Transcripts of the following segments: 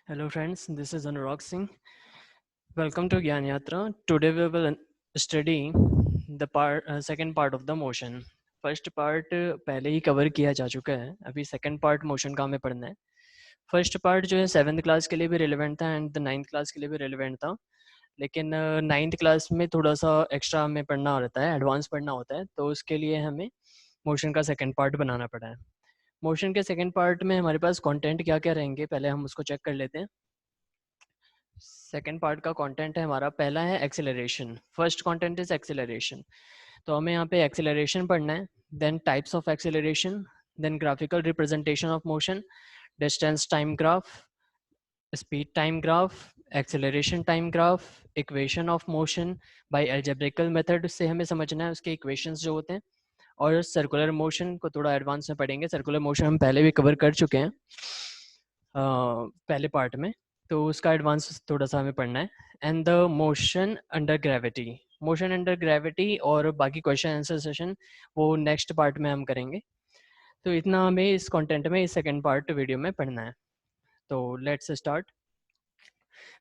Hello friends, this is Anurag Singh. Welcome to Gyan Yatra. Today we will study the second part of the motion. First part पहले ही cover किया जा चुका है, अभी second part motion का हमें पढ़ना है. फर्स्ट पार्ट जो है 7th क्लास के लिए भी रिलेवेंट था एंड द 9th क्लास के लिए भी रिलेवेंट था, लेकिन 9th क्लास में थोड़ा सा एक्स्ट्रा हमें पढ़ना रहता है, एडवांस पढ़ना होता है, तो उसके लिए हमें मोशन का सेकंड पार्ट बनाना पड़ा है. मोशन के सेकंड पार्ट में हमारे पास कंटेंट क्या क्या रहेंगे, पहले हम उसको चेक कर लेते हैं. सेकेंड पार्ट का कंटेंट है हमारा, पहला है acceleration. First content is acceleration. तो हमें यहाँ पे एक्सेलरेशन पढ़ना है, then types of acceleration, then graphical representation of motion, distance time graph, speed time graph, acceleration time graph, equation of motion by algebraic method से हमें समझना है उसके इक्वेशंस जो होते हैं, और सर्कुलर मोशन को थोड़ा एडवांस में पढ़ेंगे. सर्कुलर मोशन हम पहले भी कवर कर चुके हैं पहले पार्ट में, तो उसका एडवांस थोड़ा सा हमें पढ़ना है. And the motion under gravity, motion under gravity और बाकी क्वेश्चन आंसर सेशन वो नेक्स्ट पार्ट में हम करेंगे. तो इतना हमें इस कंटेंट में इस सेकंड पार्ट वीडियो में पढ़ना है. तो लेट्स स्टार्ट.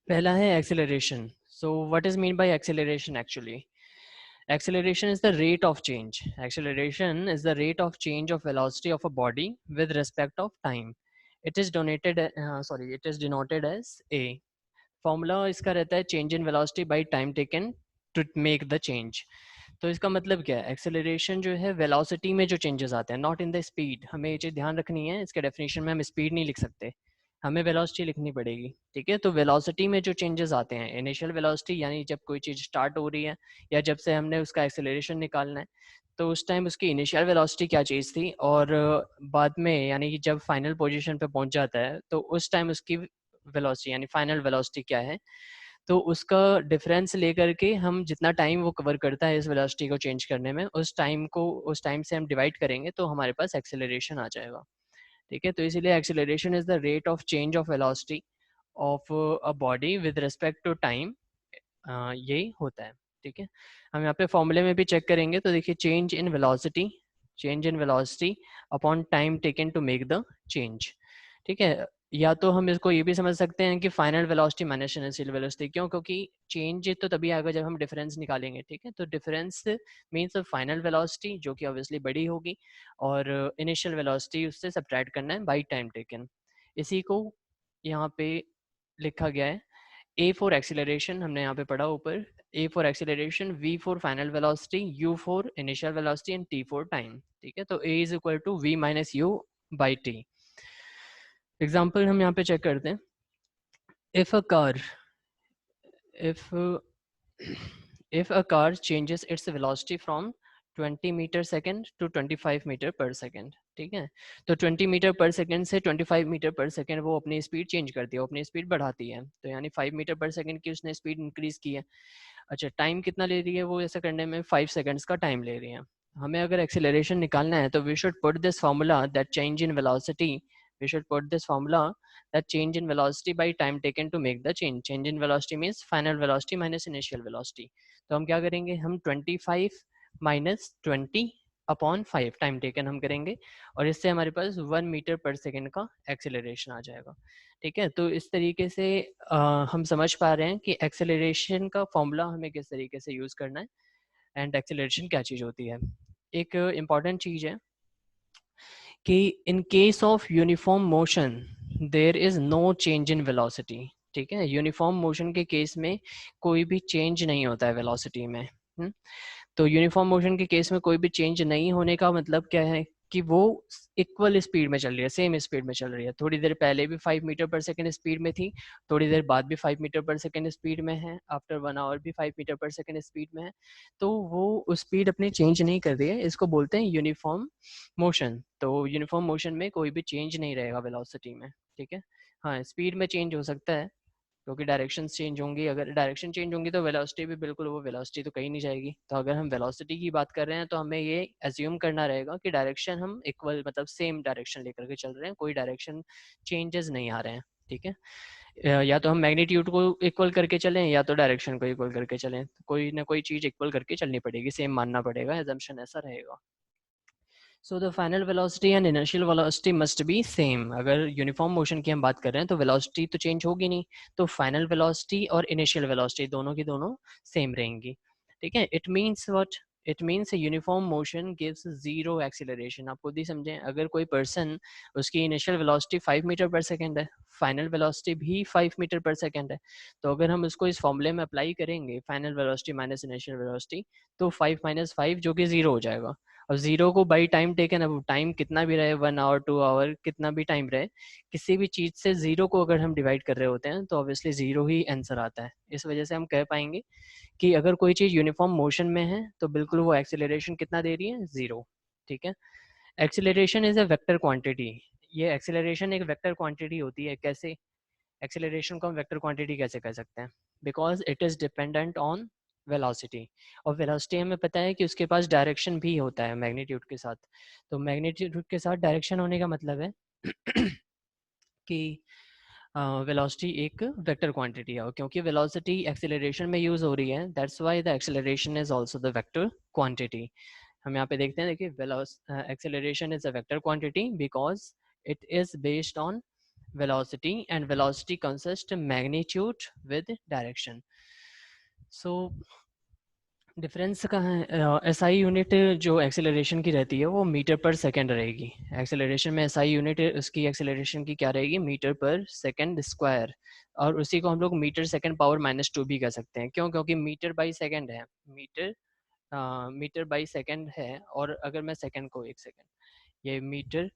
पहला है acceleration. So what is mean by acceleration actually? Acceleration is the rate of change. Acceleration is the rate of change of velocity of a body with respect of time. It is it is denoted as A. Formula इसका रहता है change in velocity by time taken to make the change. तो इसका मतलब क्या है? Acceleration जो है वेलोसिटी में जो चेंजेस आते हैं, नॉट इन द स्पीड. हमें ये चीज़ ध्यान रखनी है, इसके डेफिनेशन में हम स्पीड नहीं लिख सकते, हमें वेलोसिटी लिखनी पड़ेगी. ठीक है, तो वेलोसिटी में जो चेंजेस आते हैं, इनिशियल वेलोसिटी यानी जब कोई चीज़ स्टार्ट हो रही है या जब से हमने उसका एक्सेलरेशन निकालना है, तो उस टाइम उसकी इनिशियल वेलोसिटी क्या चीज़ थी, और बाद में यानी कि जब फाइनल पोजीशन पे पहुंच जाता है तो उस टाइम उसकी वेलोसिटी यानी फाइनल वेलोसिटी क्या है. तो उसका डिफरेंस लेकर के हम जितना टाइम वो कवर करता है इस वेलोसिटी को चेंज करने में, उस टाइम से हम डिवाइड करेंगे तो हमारे पास एक्सेलरेशन आ जाएगा. ठीक है, तो इसीलिए acceleration is the rate of change of velocity of a body with respect to time. यही होता है. ठीक है, हम यहाँ पे फॉर्मूले में भी चेक करेंगे तो देखिए, change in velocity upon time taken to make the change. ठीक है, या तो हम इसको ये भी समझ सकते हैं कि final velocity minus initial velocity. क्यों? क्योंकि चेंज तो तभी आएगा जब हम डिफरेंस निकालेंगे. ठीक है, तो डिफरेंस मीन्स फाइनल वेलोसिटी जो कि ऑब्वियसली बड़ी होगी, और इनिशियल वेलोसिटी उससे सब्ट्रैक्ट करना है बाई टाइम टेकन. इसी को यहाँ पे लिखा गया है. ए फॉर एक्सीलरेशन हमने यहाँ पे पढ़ा ऊपर, A for acceleration, V for final velocity, U for initial velocity and T for time. ठीक है, तो A is equal to V minus U by T. Example हम यहाँ पे चेक करते हैं. If a car if if a car changes its velocity from 20 metre second to 25 metre per second. ठीक है, तो 20 मीटर पर सेकेंड से 25 metre per second वो अपनी स्पीड चेंज करती है, वो अपनी स्पीड बढ़ाती है, तो यानी 5 मीटर पर सेकेंड की उसने स्पीड इंक्रीज की है. अच्छा, टाइम कितना ले रही है वो ऐसा करने में? 5 सेकेंड्स का टाइम ले रही है. हमें अगर एक्सेलरेशन निकालना है तो we should put this formula that change in velocity, we should put this formula that change in velocity by time taken to make the change. Change in velocity means final velocity minus initial velocity. तो हम क्या करेंगे, हम 25 minus 20 upon 5 time taken हम करेंगे, और इससे हमारे पास 1 मीटर पर सेकेंड का एक्सेलरेशन आ जाएगा. ठीक है, तो इस तरीके से हम समझ पा रहे हैं कि एक्सेलरेशन का फॉर्मूला हमें किस तरीके से यूज़ करना है एंड एक्सेलरेशन क्या चीज़ होती है. एक इम्पॉर्टेंट चीज़ है कि in case of uniform motion there is no change in velocity. ठीक है, यूनिफॉर्म मोशन के केस में कोई भी चेंज नहीं होता है वेलोसिटी में. तो यूनिफॉर्म मोशन के केस में कोई भी चेंज नहीं होने का मतलब क्या है कि वो इक्वल स्पीड में चल रही है, सेम स्पीड में चल रही है. थोड़ी देर पहले भी 5 मीटर पर सेकेंड स्पीड में थी, थोड़ी देर बाद भी 5 मीटर पर सेकेंड स्पीड में है, आफ्टर 1 आवर भी 5 मीटर पर सेकेंड स्पीड में है. तो वो स्पीड अपनी चेंज नहीं कर रही है, इसको बोलते हैं यूनिफॉर्म मोशन. तो यूनिफॉर्म मोशन में कोई भी चेंज नहीं रहेगा वेलोसिटी में. ठीक है, हाँ, स्पीड में चेंज हो सकता है क्योंकि डायरेक्शन चेंज होंगी. अगर डायरेक्शन चेंज होंगी तो वेलोसिटी भी बिल्कुल, वो वेलोसिटी तो कहीं नहीं जाएगी. तो अगर हम वेलोसिटी की बात कर रहे हैं तो हमें ये एज्यूम करना रहेगा कि डायरेक्शन हम इक्वल मतलब सेम डायरेक्शन लेकर के चल रहे हैं, कोई डायरेक्शन चेंजेस नहीं आ रहे हैं. ठीक है, या तो हम मैग्नीट्यूड को इक्वल करके चलें या तो डायरेक्शन को इक्वल करके चलें, कोई ना कोई चीज़ इक्वल करके चलनी पड़ेगी, सेम मानना पड़ेगा, एजम्पशन ऐसा रहेगा. So the final velocity and initial velocity must be same. अगर यूनिफॉर्म मोशन की हम बात कर रहे हैं तो वेलोसिटी तो चेंज होगी नहीं, तो फाइनल वेलोसिटी और इनिशियल वेलोसिटी दोनों की दोनों सेम रहेंगी। ठीक है, it means what, it means uniform motion gives zero acceleration. आप खुद ही समझें, अगर कोई पर्सन, उसकी initial velocity 5 metre per second है, फाइनल वेलोसिटी भी 5 मीटर पर सेकेंड है, तो अगर हम उसको इस फॉर्मूले में अप्लाई करेंगे final velocity minus initial velocity, तो 5 माइनस 5 जो कि 0 हो जाएगा। अब 0 को बाई टाइम टेकन, अब टाइम कितना भी रहे, 1 आवर 2 आवर कितना भी टाइम रहे, किसी भी चीज़ से 0 को अगर हम डिवाइड कर रहे होते हैं तो ऑब्वियसली 0 ही आंसर आता है। इस वजह से हम कह पाएंगे कि अगर कोई चीज़ यूनिफॉर्म मोशन में है तो बिल्कुल वो एक्सेलरेशन कितना दे रही है, 0। ठीक है, acceleration is a vector quantity. ये एक्सेलरेशन एक वेक्टर क्वांटिटी होती है। कैसे एक्सेलरेशन को हम वेक्टर क्वांटिटी कैसे कह सकते हैं? Because it is dependent on velocity, और वेलोसिटी हमें पता है कि उसके पास डायरेक्शन भी होता है मैग्नीट्यूड के साथ। तो मैग्नीट्यूड के साथ डायरेक्शन होने का मतलब है कि वेलोसिटी एक वेक्टर क्वांटिटी है, और क्योंकि वेलोसिटी एक्सेलरेशन में यूज हो रही है, that's why the acceleration is also the vector quantity. हम यहाँ पे देखते हैं, देखिए acceleration is a vector quantity because it is based on velocity, and velocity consists magnitude with direction. So difference कहाँ है? एसआई यूनिट जो एक्सेलरेशन की रहती है वो मीटर पर सेकंड रहेगी। एक्सेलरेशन में एसआई यूनिट उसकी एक्सेलरेशन की क्या रहेगी, मीटर पर सेकंड स्क्वायर, और उसी को हम लोग मीटर सेकंड पावर -2 भी कह सकते हैं। क्यों? क्योंकि मीटर बाई सेकंड है, मीटर मीटर बाई सेकंड है, और अगर मैं सेकंड को, एक सेकंड, ये मीटर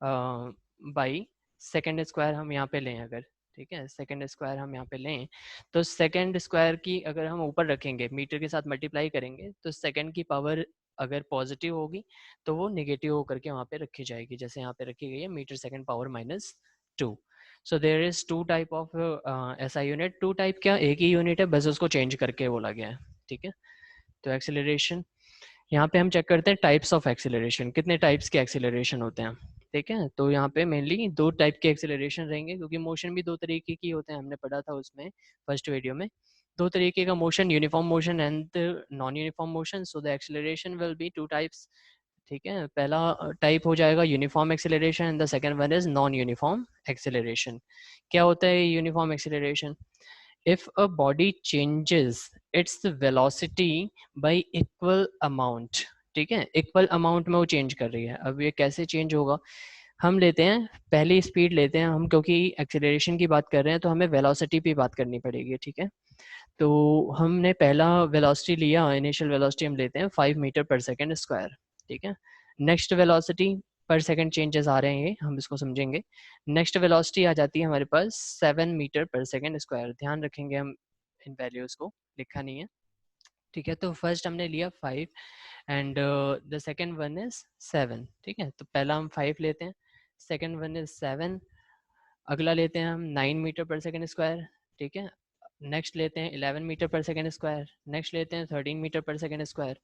बाई सेकेंड स्क्वायर हम यहाँ पे लें अगर, ठीक है, सेकेंड स्क्वायर हम यहाँ पे लें, तो सेकेंड स्क्वायर की अगर हम ऊपर रखेंगे, मीटर के साथ मल्टीप्लाई करेंगे, तो सेकेंड की पावर अगर पॉजिटिव होगी तो वो नेगेटिव होकर के वहाँ पे रखी जाएगी, जैसे यहाँ पे रखी गई है metre second power -2। So there is two type of ऐसा यूनिट। टू टाइप क्या, एक ही यूनिट है, बस उसको चेंज करके बोला गया है। ठीक है, तो एक्सेलरेशन यहाँ पे हम चेक करते हैं टाइप्स ऑफ एक्सेलरेशन, कितने टाइप्स के एक्सेलरेशन होते हैं। ठीक है, तो यहाँ पे मेनली दो टाइप के एक्सेलरेशन रहेंगे, क्योंकि मोशन भी दो तरीके की होते हैं, हमने पढ़ा था उसमें फर्स्ट वीडियो में। दो तरीके का motion, uniform motion and non uniform motion. So the acceleration will be two types. ठीक है, पहला टाइप हो जाएगा uniform acceleration and the second one is non uniform acceleration. क्या होता है uniform acceleration? if a body changes its velocity by equal amount, ठीक है, इक्वल अमाउंट में वो चेंज कर रही है। अब ये कैसे चेंज होगा? हम लेते हैं पहली स्पीड लेते हैं हम, क्योंकि एक्सेलरेशन की बात कर रहे हैं तो हमें वेलोसिटी पे बात करनी पड़ेगी। ठीक है, तो हमने पहला वेलोसिटी लिया, इनिशियल वेलोसिटी हम लेते हैं 5 मीटर पर सेकेंड स्क्वायर। ठीक है, नेक्स्ट वेलोसिटी पर सेकेंड चेंजेस आ रहे हैं, ये हम इसको समझेंगे। नेक्स्ट वेलोसिटी आ जाती है हमारे पास 7 मीटर पर सेकेंड स्क्वायर। ध्यान रखेंगे हम इन वैल्यूज को, लिखा नहीं है। ठीक है, तो फर्स्ट हमने लिया 5 and the second one is 7। ठीक है, तो पहला हम 5 लेते हैं, सेकेंड वन इज 7, अगला लेते हैं हम 9 मीटर पर सेकेंड स्क्वायर। ठीक है, नेक्स्ट लेते हैं 11 metre per second square, next लेते हैं 13 मीटर पर सेकेंड स्क्वायर।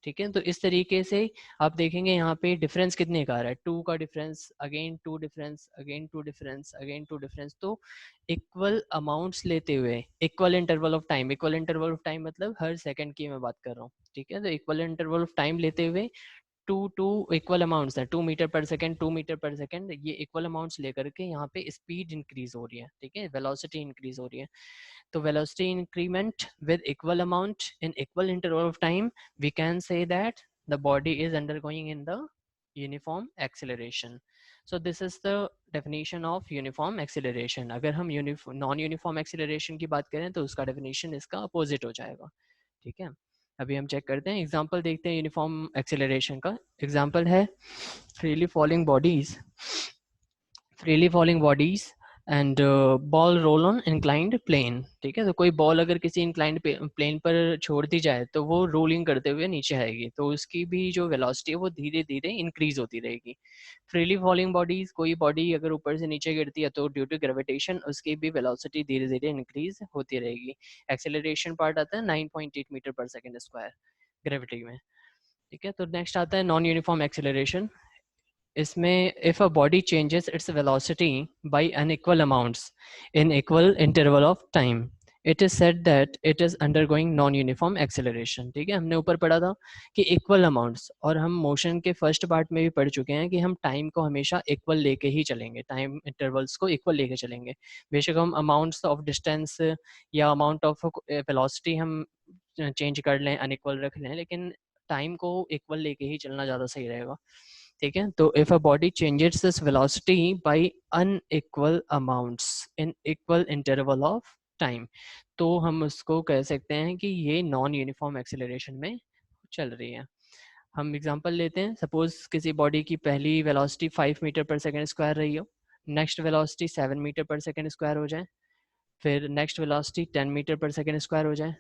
ठीक है, तो इस तरीके से आप देखेंगे यहाँ पे डिफरेंस कितने का आ रहा है, 2 का difference, again 2 difference, again 2 difference, again 2 difference. तो इक्वल अमाउंट्स लेते हुए, equal interval of time, equal interval of time मतलब हर सेकंड की मैं बात कर रहा हूँ। ठीक है, तो इक्वल इंटरवल ऑफ टाइम लेते हुए टू टू इक्वल अमाउंट्स है, 2 metre per second, 2 metre per second, ये इक्वल अमाउंट्स लेकर के यहाँ पे स्पीड इंक्रीज हो रही है। ठीक है, वेलोसिटी इंक्रीज हो रही है। तो velocity increment with equal amount in equal interval of time, we can say that the body is undergoing in the uniform acceleration. So this is the definition of uniform acceleration. अगर हम non uniform acceleration की बात करें तो उसका definition इसका opposite हो जाएगा। ठीक है, अभी हम चेक करते हैं, एग्जाम्पल देखते हैं यूनिफॉर्म एक्सेलरेशन का। एग्जाम्पल है freely falling bodies, freely falling bodies and ball roll on inclined plane. ठीक है, तो कोई बॉल अगर किसी इंक्लाइंड प्लेन पर छोड़ दी जाए तो वो रोलिंग करते हुए नीचे आएगी, तो उसकी भी जो वेलोसिटी है वो धीरे धीरे इंक्रीज होती रहेगी। फ्रीली फॉलिंग बॉडीज, कोई बॉडी अगर ऊपर से नीचे गिरती है तो ड्यू टू ग्रेविटेशन उसकी भी वेलोसिटी धीरे धीरे इंक्रीज होती रहेगी। एक्सेलरेशन पार्ट आता है 9.8 metre per second square gravity में। ठीक है, तो नेक्स्ट आता है नॉन यूनिफॉर्म एक्सेलरेशन। इसमें if a body changes its velocity bye unequal amounts in equal interval of time, it is said that it is undergoing non uniform acceleration. ठीक है, हमने ऊपर पढ़ा था कि इक्वल अमाउंट्स, और हम मोशन के फर्स्ट पार्ट में भी पढ़ चुके हैं कि हम टाइम को हमेशा इक्वल लेके ही चलेंगे, टाइम इंटरवल्स को इक्वल लेके चलेंगे। बेशक हम अमाउंट्स ऑफ डिस्टेंस या अमाउंट ऑफ वेलोसिटी हम चेंज कर लें, अनइक्वल रख लें, लेकिन टाइम को इक्वल लेके ही चलना ज़्यादा सही रहेगा। ठीक है, तो if a body changes this velocity bye unequal amounts in equal interval of time, तो हम उसको कह सकते हैं कि ये नॉन यूनिफॉर्म एक्सेलरेशन में चल रही है। हम एग्जांपल लेते हैं, सपोज किसी बॉडी की पहली velocity 5 metre per second square रही हो, next velocity 7 metre per second square हो जाए, फिर next velocity 10 metre per second square हो जाए,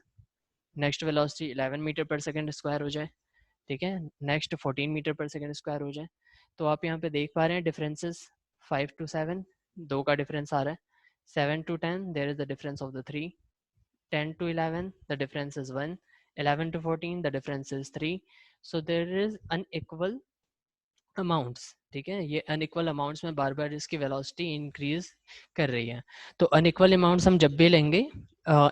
next velocity 11 metre per second square हो जाए, ठीक है, next 14 metre per second square हो जाए। तो आप यहाँ पे देख पा रहे हैं डिफरेंसेस, 5 to 7 दो का डिफरेंस आ रहा है, 7 to 10 there is the difference of the 3, 10 to 11 the difference is 1, 11 to 14 the difference is 3, so there is unequal amounts. ठीक है, ये अनइक्वल अमाउंट्स में बार बार इसकी वेलोसिटी इंक्रीज कर रही है। तो अनइक्वल अमाउंट्स हम जब भी लेंगे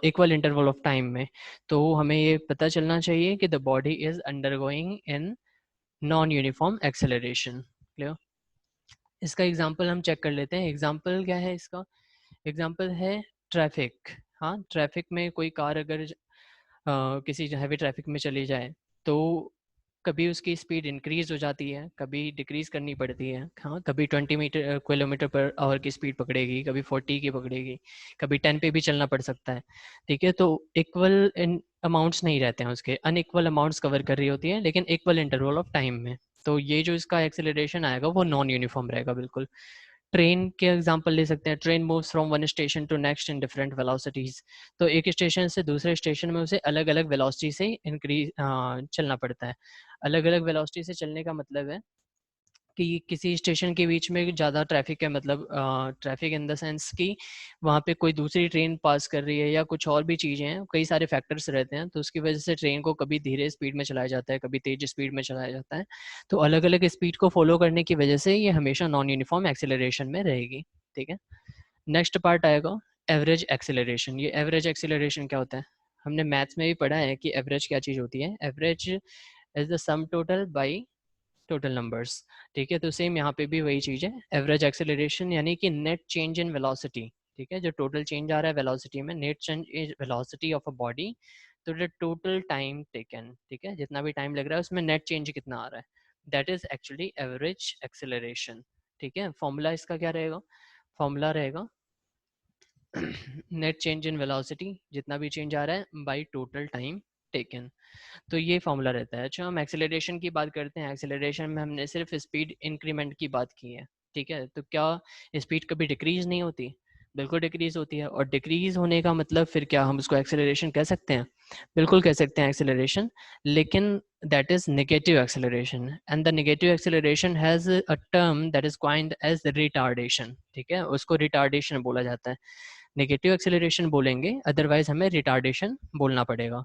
इक्वल इंटरवल ऑफ टाइम में, तो हमें ये पता चलना चाहिए कि the body is undergoing in non uniform acceleration. Clear? इसका एग्जांपल हम चेक कर लेते हैं। एग्जांपल क्या है इसका? एग्जांपल है ट्रैफिक। हाँ, ट्रैफिक में कोई कार अगर किसी हैवी ट्रैफिक में चली जाए, तो कभी उसकी स्पीड इंक्रीज हो जाती है, कभी डिक्रीज करनी पड़ती है। हाँ, कभी 20 किलोमीटर पर आवर की स्पीड पकड़ेगी, कभी 40 की पकड़ेगी, कभी 10 पे भी चलना पड़ सकता है। ठीक है, तो इक्वल इन अमाउंट्स नहीं रहते हैं उसके, अनइक्वल अमाउंट्स कवर कर रही होती है, लेकिन इक्वल इंटरवल ऑफ टाइम में। तो ये जो इसका एक्सेलरेशन आएगा वो नॉन यूनिफॉर्म रहेगा बिल्कुल। ट्रेन के एग्जांपल ले सकते हैं। Train moves from one station to next in different velocities. तो एक स्टेशन से दूसरे स्टेशन में उसे अलग अलग वेलोसिटी से इंक्रीज चलना पड़ता है। अलग अलग वेलोसिटी से चलने का मतलब है कि किसी स्टेशन के बीच में ज़्यादा ट्रैफिक है, मतलब ट्रैफिक इन द सेंस कि वहाँ पे कोई दूसरी ट्रेन पास कर रही है या कुछ और भी चीज़ें हैं, कई सारे फैक्टर्स रहते हैं, तो उसकी वजह से ट्रेन को कभी धीरे स्पीड में चलाया जाता है, कभी तेज स्पीड में चलाया जाता है। तो अलग अलग स्पीड को फॉलो करने की वजह से ये हमेशा नॉन यूनिफॉर्म एक्सेलरेशन में रहेगी। ठीक है, नेक्स्ट पार्ट आएगा एवरेज एक्सेलरेशन। ये एवरेज एक्सेलरेशन क्या होता है? हमने मैथ्स में भी पढ़ा है कि एवरेज क्या चीज़ होती है। Average is the sum total by total numbers. ठीक है, तो सेम यहाँ पे भी वही चीज़ है, एवरेज एक्सेलरेशन यानी कि नेट चेंज इन वेलोसिटी। ठीक है, जो टोटल चेंज आ रहा है वेलोसिटी में, net change is velocity of a body तो द टोटल टाइम टेकन। ठीक है, जितना भी टाइम लग रहा है उसमें नेट चेंज कितना आ रहा है, that is actually average acceleration. ठीक है, फॉर्मूला इसका क्या रहेगा? फॉर्मूला रहेगा नेट चेंज इन वेलोसिटी, जितना भी चेंज आ रहा है, बाई टोटल टाइम टेकन। तो ये फॉर्मूला रहता है। अच्छा, हम एक्सेलरेशन की बात करते हैं। एक्सेलरेशन में हमने सिर्फ स्पीड इंक्रीमेंट की बात की है। ठीक है, तो क्या स्पीड कभी डिक्रीज नहीं होती? बिल्कुल डिक्रीज होती है। और डिक्रीज होने का मतलब फिर क्या हम उसको एक्सेलरेशन कह सकते हैं? बिल्कुल कह सकते हैं एक्सेलरेशन, लेकिन that is negative acceleration, and the negative acceleration has a term that is coined as retardation. ठीक है, उसको रिटार्डेशन बोला जाता है। नेगेटिव एक्सेलरेशन बोलेंगे, अदरवाइज हमें रिटार्डेशन बोलना पड़ेगा।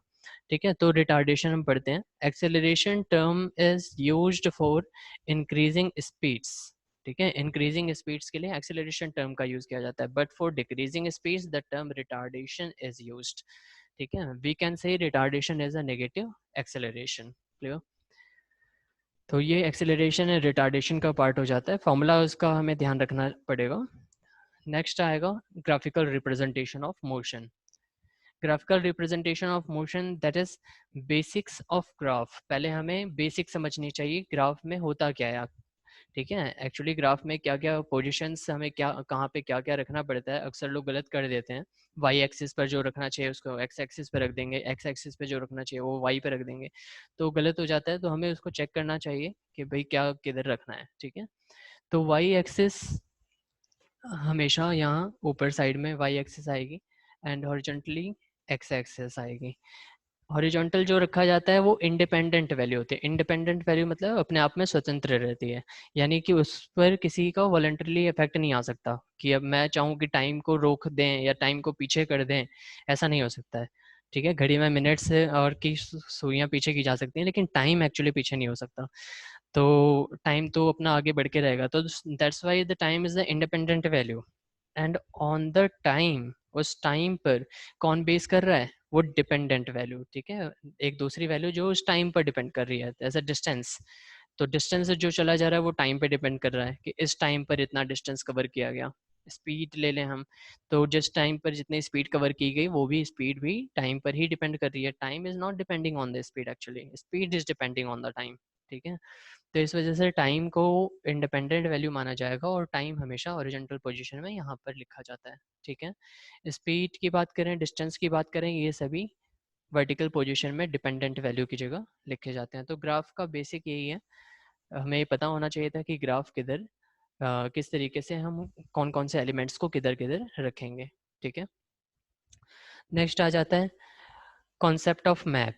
ठीक है, तो रिटार्डेशन हम पढ़ते हैं। Acceleration term is used for increasing speeds. ठीक है, इंक्रीजिंग स्पीड्स के लिए एक्सेलरेशन टर्म का यूज किया जाता है, but for decreasing speeds the term retardation is used. ठीक है, we can say retardation is a negative acceleration. Clear? तो ये एक्सेलरेशन एंड रिटार्डेशन का पार्ट हो जाता है। फॉर्मूला उसका हमें ध्यान रखना पड़ेगा। नेक्स्ट आएगा graphical representation of motion. Graphical representation of motion that is basics of graph. पहले हमें बेसिक समझनी चाहिए ग्राफ में होता क्या है। ठीक है, एक्चुअली ग्राफ में क्या क्या पोजीशंस हमें क्या कहाँ पे क्या क्या रखना पड़ता है, अक्सर लोग गलत कर देते हैं। वाई एक्सिस पर जो रखना चाहिए उसको एक्स एक्सिस पर रख देंगे, एक्स एक्सिस पे जो रखना चाहिए वो वाई पे रख देंगे, तो गलत हो जाता है। तो हमें उसको चेक करना चाहिए कि भाई क्या किधर रखना है। ठीक है, तो वाई एक्सिस हमेशा यहाँ ऊपर साइड में वाई एक्सिस आएगी, एंड हॉरिजॉन्टली एक्स एक्सिस आएगी। हॉरिजॉन्टल जो रखा जाता है वो इंडिपेंडेंट वैल्यू होती है। इंडिपेंडेंट वैल्यू मतलब अपने आप में स्वतंत्र रहती है, यानी कि उस पर किसी का वॉलंटरली इफेक्ट नहीं आ सकता कि अब मैं चाहूँ कि टाइम को रोक दें या टाइम को पीछे कर दें, ऐसा नहीं हो सकता है। ठीक है, घड़ी में मिनट्स और की सुइयाँ पीछे की जा सकती हैं, लेकिन टाइम एक्चुअली पीछे नहीं हो सकता। तो टाइम तो अपना आगे बढ़ के रहेगा, तो that's why the time is the independent value, and on the time उस टाइम पर कौन बेस कर रहा है, वो डिपेंडेंट वैल्यू, ठीक है, एक दूसरी वैल्यू जो उस टाइम पर डिपेंड कर रही है, एज अ डिस्टेंस। तो डिस्टेंस जो चला जा रहा है वो टाइम पे डिपेंड कर रहा है कि इस टाइम पर इतना डिस्टेंस कवर किया गया। स्पीड ले लें हम, तो जिस टाइम पर जितनी स्पीड कवर की गई वो भी स्पीड भी टाइम पर ही डिपेंड कर रही है। Time is not depending on the speed, actually speed is depending on the time, ठीक है। तो इस वजह से टाइम को इंडिपेंडेंट वैल्यू माना जाएगा और टाइम हमेशा ओरिजेंटल पोजीशन में यहाँ पर लिखा जाता है, ठीक है। स्पीड की बात करें, डिस्टेंस की बात करें, ये सभी वर्टिकल पोजीशन में डिपेंडेंट वैल्यू की जगह लिखे जाते हैं। तो ग्राफ का बेसिक यही है, हमें ये पता होना चाहिए था कि ग्राफ किधर किस तरीके से हम कौन कौन से एलिमेंट्स को किधर किधर रखेंगे, ठीक है। नेक्स्ट आ जाता है concept of map.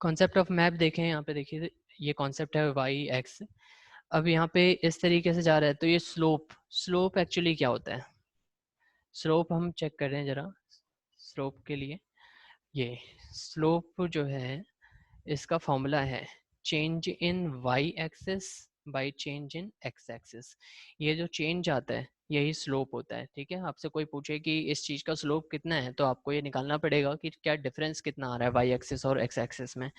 Concept of map देखें, यहाँ पे देखिए ये कॉन्सेप्ट है वाई एक्स। अब यहाँ पे इस तरीके से जा रहा है, तो ये स्लोप, स्लोप एक्चुअली क्या होता है, स्लोप हम चेक कर रहे हैं जरा। स्लोप के लिए ये स्लोप जो है इसका फॉर्मूला है change in Y axis by change in X axis. ये जो चेंज आता है यही स्लोप होता है, ठीक है। आपसे कोई पूछे कि इस चीज़ का स्लोप कितना है, तो आपको ये निकालना पड़ेगा कि क्या डिफरेंस कितना आ रहा है वाई एक्सिस और एक्स एक्सिस में,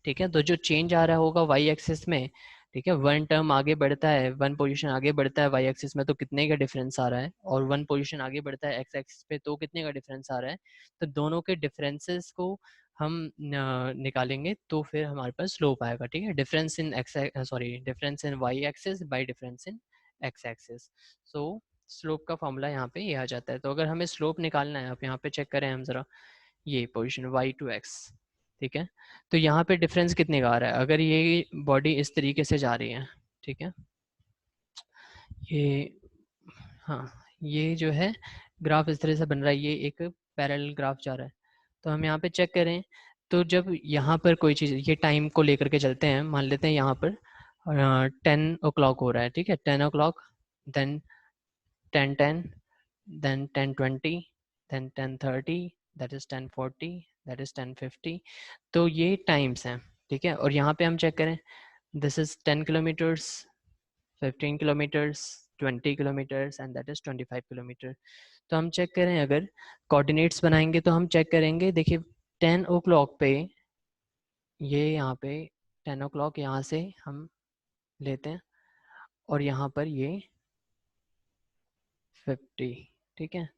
ठीक है। तो जो चेंज आ रहा होगा वाई एक्सिस में, ठीक है, वन टर्म आगे बढ़ता है, वन पोजीशन आगे बढ़ता है वाई एक्सिस में, तो कितने का डिफरेंस आ रहा है, और वन पोजीशन आगे बढ़ता है एक्स एक्सिस पे तो कितने का डिफरेंस आ रहा है। तो दोनों के डिफरेंसेस को हम निकालेंगे तो फिर हमारे पास स्लोप आएगा, ठीक है। Difference in X, sorry, difference in Y axis by difference in X axis. So slope का फॉर्मूला यहाँ पे ये आ जाता है। तो अगर हमें स्लोप निकालना है, आप यहाँ पे चेक करें हम जरा, ये पोजीशन वाई टू एक्स, ठीक है। तो यहाँ पे डिफरेंस कितने का आ रहा है, अगर ये बॉडी इस तरीके से जा रही है, ठीक है, ये, हाँ, ये जो है ग्राफ इस तरह से बन रहा है, ये एक पैरेलल ग्राफ जा रहा है। तो हम यहाँ पे चेक करें, तो जब यहाँ पर कोई चीज़, ये टाइम को लेकर के चलते हैं, मान लेते हैं यहाँ पर 10 o'clock हो रहा है, ठीक है, 10 o'clock, then 10:10, then 10:20, then 10:30, that is 10:40, that is 10:50। तो ये टाइम्स हैं, ठीक है। और यहाँ पे हम चेक करें, this is 10 kilometres, 15 kilometres, 20 kilometres and that is 25 kilometre. तो हम चेक करें, अगर कोऑर्डिनेट्स बनाएंगे तो हम चेक करेंगे, देखिए 10 o'clock पे, ये यहाँ पे 10 o'clock यहाँ से हम लेते हैं, और यहाँ पर ये 50, ठीक है।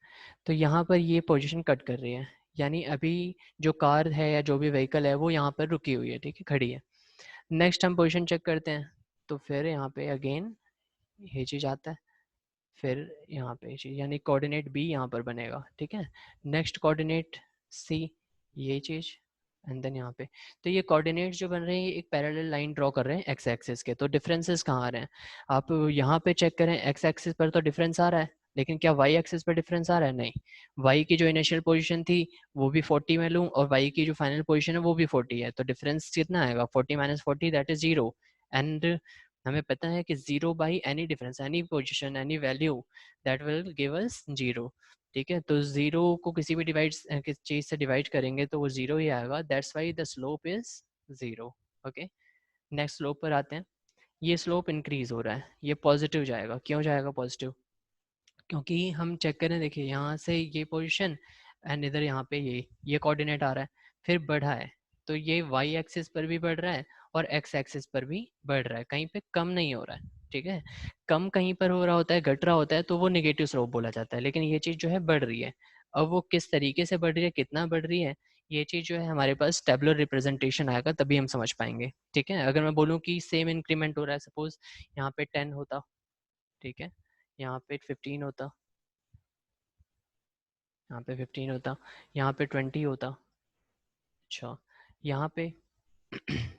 तो यहाँ पर ये पोजीशन कट कर रही है, यानी अभी जो कार है या जो भी व्हीकल है वो यहाँ पर रुकी हुई है, ठीक है, खड़ी है। नेक्स्ट हम पोजीशन चेक करते हैं, तो फिर यहाँ पे अगेन ये चीज़ आता है, फिर यहाँ पे चीज़, यानी कोऑर्डिनेट बी यहाँ पर बनेगा, ठीक है। नेक्स्ट कोऑर्डिनेट सी, ये चीज़, एंड देन यहाँ पे। तो ये कोऑर्डिनेट्स जो बन रहे हैं, ये एक पैरेलल लाइन ड्रॉ कर रहे हैं एक्स एक्सिस के। तो डिफरेंसेस कहाँ आ रहे हैं, आप यहाँ पे चेक करें, एक्स एक्सिस पर तो डिफरेंस आ रहा है, लेकिन क्या वाई एक्सिस पर डिफरेंस आ रहा है, नहीं। वाई की जो इनिशियल पोजीशन थी वो भी 40 में लूँ, और वाई की जो फाइनल पोजीशन है वो भी 40 है, तो डिफरेंस कितना आएगा, 40 माइनस 40, दैट इज 0। एंड हमें पता है कि 0 by any difference, any position, any value, that will give us 0, ठीक है। तो 0 को किसी भी डिवाइड, किस चीज़ से डिवाइड करेंगे तो वो 0 ही आएगा, that's why the slope is 0, okay. Next slope पर आते हैं, ये स्लोप इंक्रीज हो रहा है, ये पॉजिटिव जाएगा, क्यों जाएगा पॉजिटिव, क्योंकि हम चेक करें, देखिए यहाँ से ये पोजीशन एंड इधर यहाँ पे ये कोऑर्डिनेट आ रहा है, फिर बढ़ा है, तो ये वाई एक्सिस पर भी बढ़ रहा है और एक्स एक्सिस पर भी बढ़ रहा है, कहीं पे कम नहीं हो रहा है, ठीक है। कम कहीं पर हो रहा होता है, घट रहा होता है, तो वो नेगेटिव स्लोप बोला जाता है, लेकिन ये चीज़ जो है बढ़ रही है। अब वो किस तरीके से बढ़ रही है, कितना बढ़ रही है, ये चीज़ जो है हमारे पास टेबुलर रिप्रेजेंटेशन आएगा तभी हम समझ पाएंगे, ठीक है। अगर मैं बोलूँ कि सेम इंक्रीमेंट हो रहा है, सपोज यहाँ पे 10 होता, ठीक है, यहाँ पे 15 होता, यहाँ पे 15 होता, यहाँ पे 20 होता, अच्छा, यहाँ पे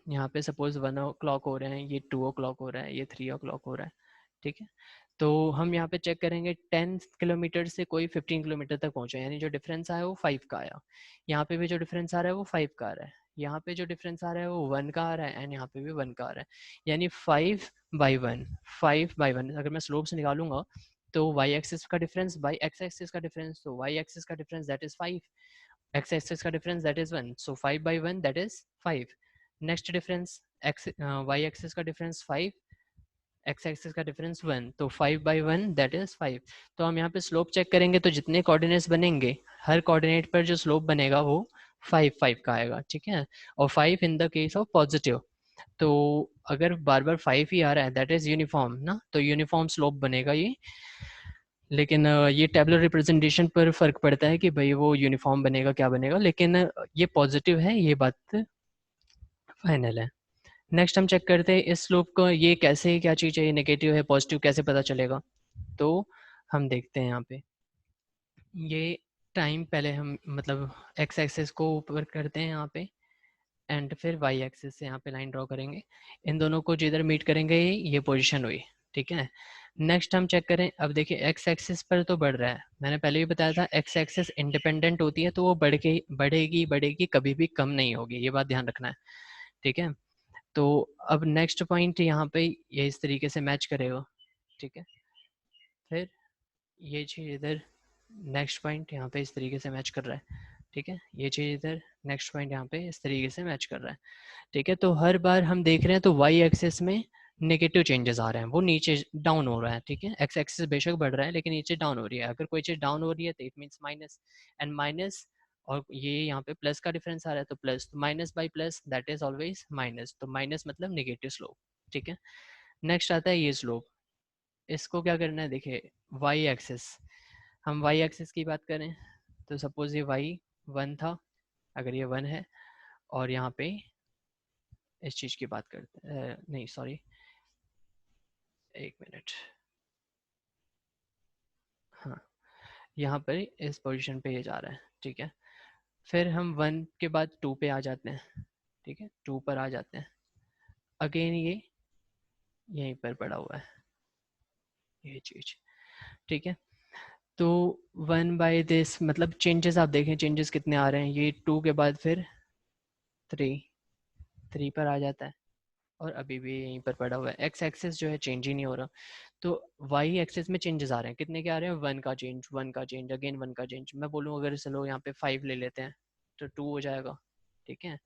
यहाँ पे सपोज 1 o'clock हो रहे हैं, ये 2 o'clock हो रहा है, ये 3 o'clock हो रहा है, ठीक है। तो हम यहाँ पे चेक करेंगे 10 किलोमीटर से कोई 15 किलोमीटर तक पहुँचा, यानी जो डिफरेंस आया वो 5 का आया। यहाँ पे भी जो डिफरेंस आ रहा है वो 5 का आ रहा है, यहाँ पे जो डिफरेंस आ रहा है वो 1 का आ रहा है, एंड यहाँ पे भी 1 का आ रहा है, यानी 5/1, 5/1। अगर मैं स्लोप से निकालूंगा तो वाई एक्सिस का डिफरेंस बाई एक्स एक्सिस का डिफरेंस, तो वाई एक्सिस का difference that is 5, X axis का difference that is 1, so 5/1 that is 5। Next difference X Y axis का डिफरेंस 5, एक्स एक्सिस का डिफरेंस 1, तो 5/1 दैट इज 5। तो हम यहाँ पे स्लोप चेक करेंगे तो जितने कोऑर्डिनेट्स बनेंगे हर कोऑर्डिनेट पर जो स्लोप बनेगा वो 5 का आएगा, ठीक है। और 5 in the case of positive, तो अगर बार बार 5 ही आ रहा है दैट इज यूनिफॉर्म ना, तो यूनिफॉर्म स्लोप बनेगा ये। लेकिन ये टेबुलर रिप्रेजेंटेशन पर फर्क पड़ता है कि भाई वो यूनिफॉर्म बनेगा क्या बनेगा, लेकिन ये पॉजिटिव है, ये बात फाइनल है। नेक्स्ट हम चेक करते हैं इस स्लोप को, ये कैसे, क्या चीज़ है, ये नेगेटिव है पॉजिटिव कैसे पता चलेगा। तो हम देखते हैं यहाँ पे ये टाइम, पहले हम मतलब एक्स एक्सिस को ऊपर करते हैं यहाँ पे, एंड फिर वाई एक्सिस से यहाँ पे लाइन ड्रॉ करेंगे, इन दोनों को जिधर मीट करेंगे ये पोजीशन हुई, ठीक है। नेक्स्ट हम चेक करें, अब देखिए एक्स एक्सिस पर तो बढ़ रहा है, मैंने पहले भी बताया था एक्स एक्सिस इंडिपेंडेंट होती है तो वो बढ़ेगी बढ़ेगी, कभी भी कम नहीं होगी, ये बात ध्यान रखना है, ठीक है। तो अब नेक्स्ट पॉइंट यहाँ पे ये इस तरीके से मैच करेगा, ठीक है। फिर ये चीज़ इधर नेक्स्ट पॉइंट यहाँ पे इस तरीके से मैच कर रहा है, ठीक है। ये चीज़ इधर नेक्स्ट पॉइंट यहाँ पे इस तरीके से मैच कर रहा है, ठीक है। तो हर बार हम देख रहे हैं तो वाई एक्सिस में नेगेटिव चेंजेस आ रहे हैं, वो नीचे डाउन हो रहा है, ठीक है। एक्स एक्सिस बेशक बढ़ रहा है लेकिन नीचे डाउन हो रही है, अगर कोई चीज़ डाउन हो रही है तो it means minus, and minus, और ये यहाँ पे प्लस का डिफरेंस आ रहा है तो प्लस, तो minus by plus that is always minus, तो माइनस मतलब नेगेटिव स्लोप, ठीक है। नेक्स्ट आता है ये स्लोप, इसको क्या करना है, देखिए वाई एक्सिस, हम वाई एक्सिस की बात करें तो सपोज ये वाई 1 था, अगर ये 1 है, और यहाँ पे इस चीज़ की बात करते हैं, नहीं सॉरी, एक मिनट, हाँ, यहाँ पर इस पोजीशन पे ये जा रहा है, ठीक है। फिर हम 1 के बाद 2 पे आ जाते हैं, ठीक है, 2 पर आ जाते हैं, अगेन ये यहीं पर पड़ा हुआ है ये चीज़, ठीक है। तो 1/this मतलब चेंजेस आप देखें, चेंजेस कितने आ रहे हैं, ये 2 के बाद फिर 3 पर आ जाता है, और अभी भी यहीं पर पड़ा हुआ है, एक्स एक्सिस जो है चेंज ही नहीं हो रहा। तो वाई एक्सिस में चेंजेस आ रहे हैं, कितने के आ रहे हैं, 1 का चेंज, 1 का चेंज, अगेन 1 का चेंज। मैं बोलूँ अगर चलो यहाँ पे 5 ले लेते हैं तो 2 हो जाएगा, ठीक है।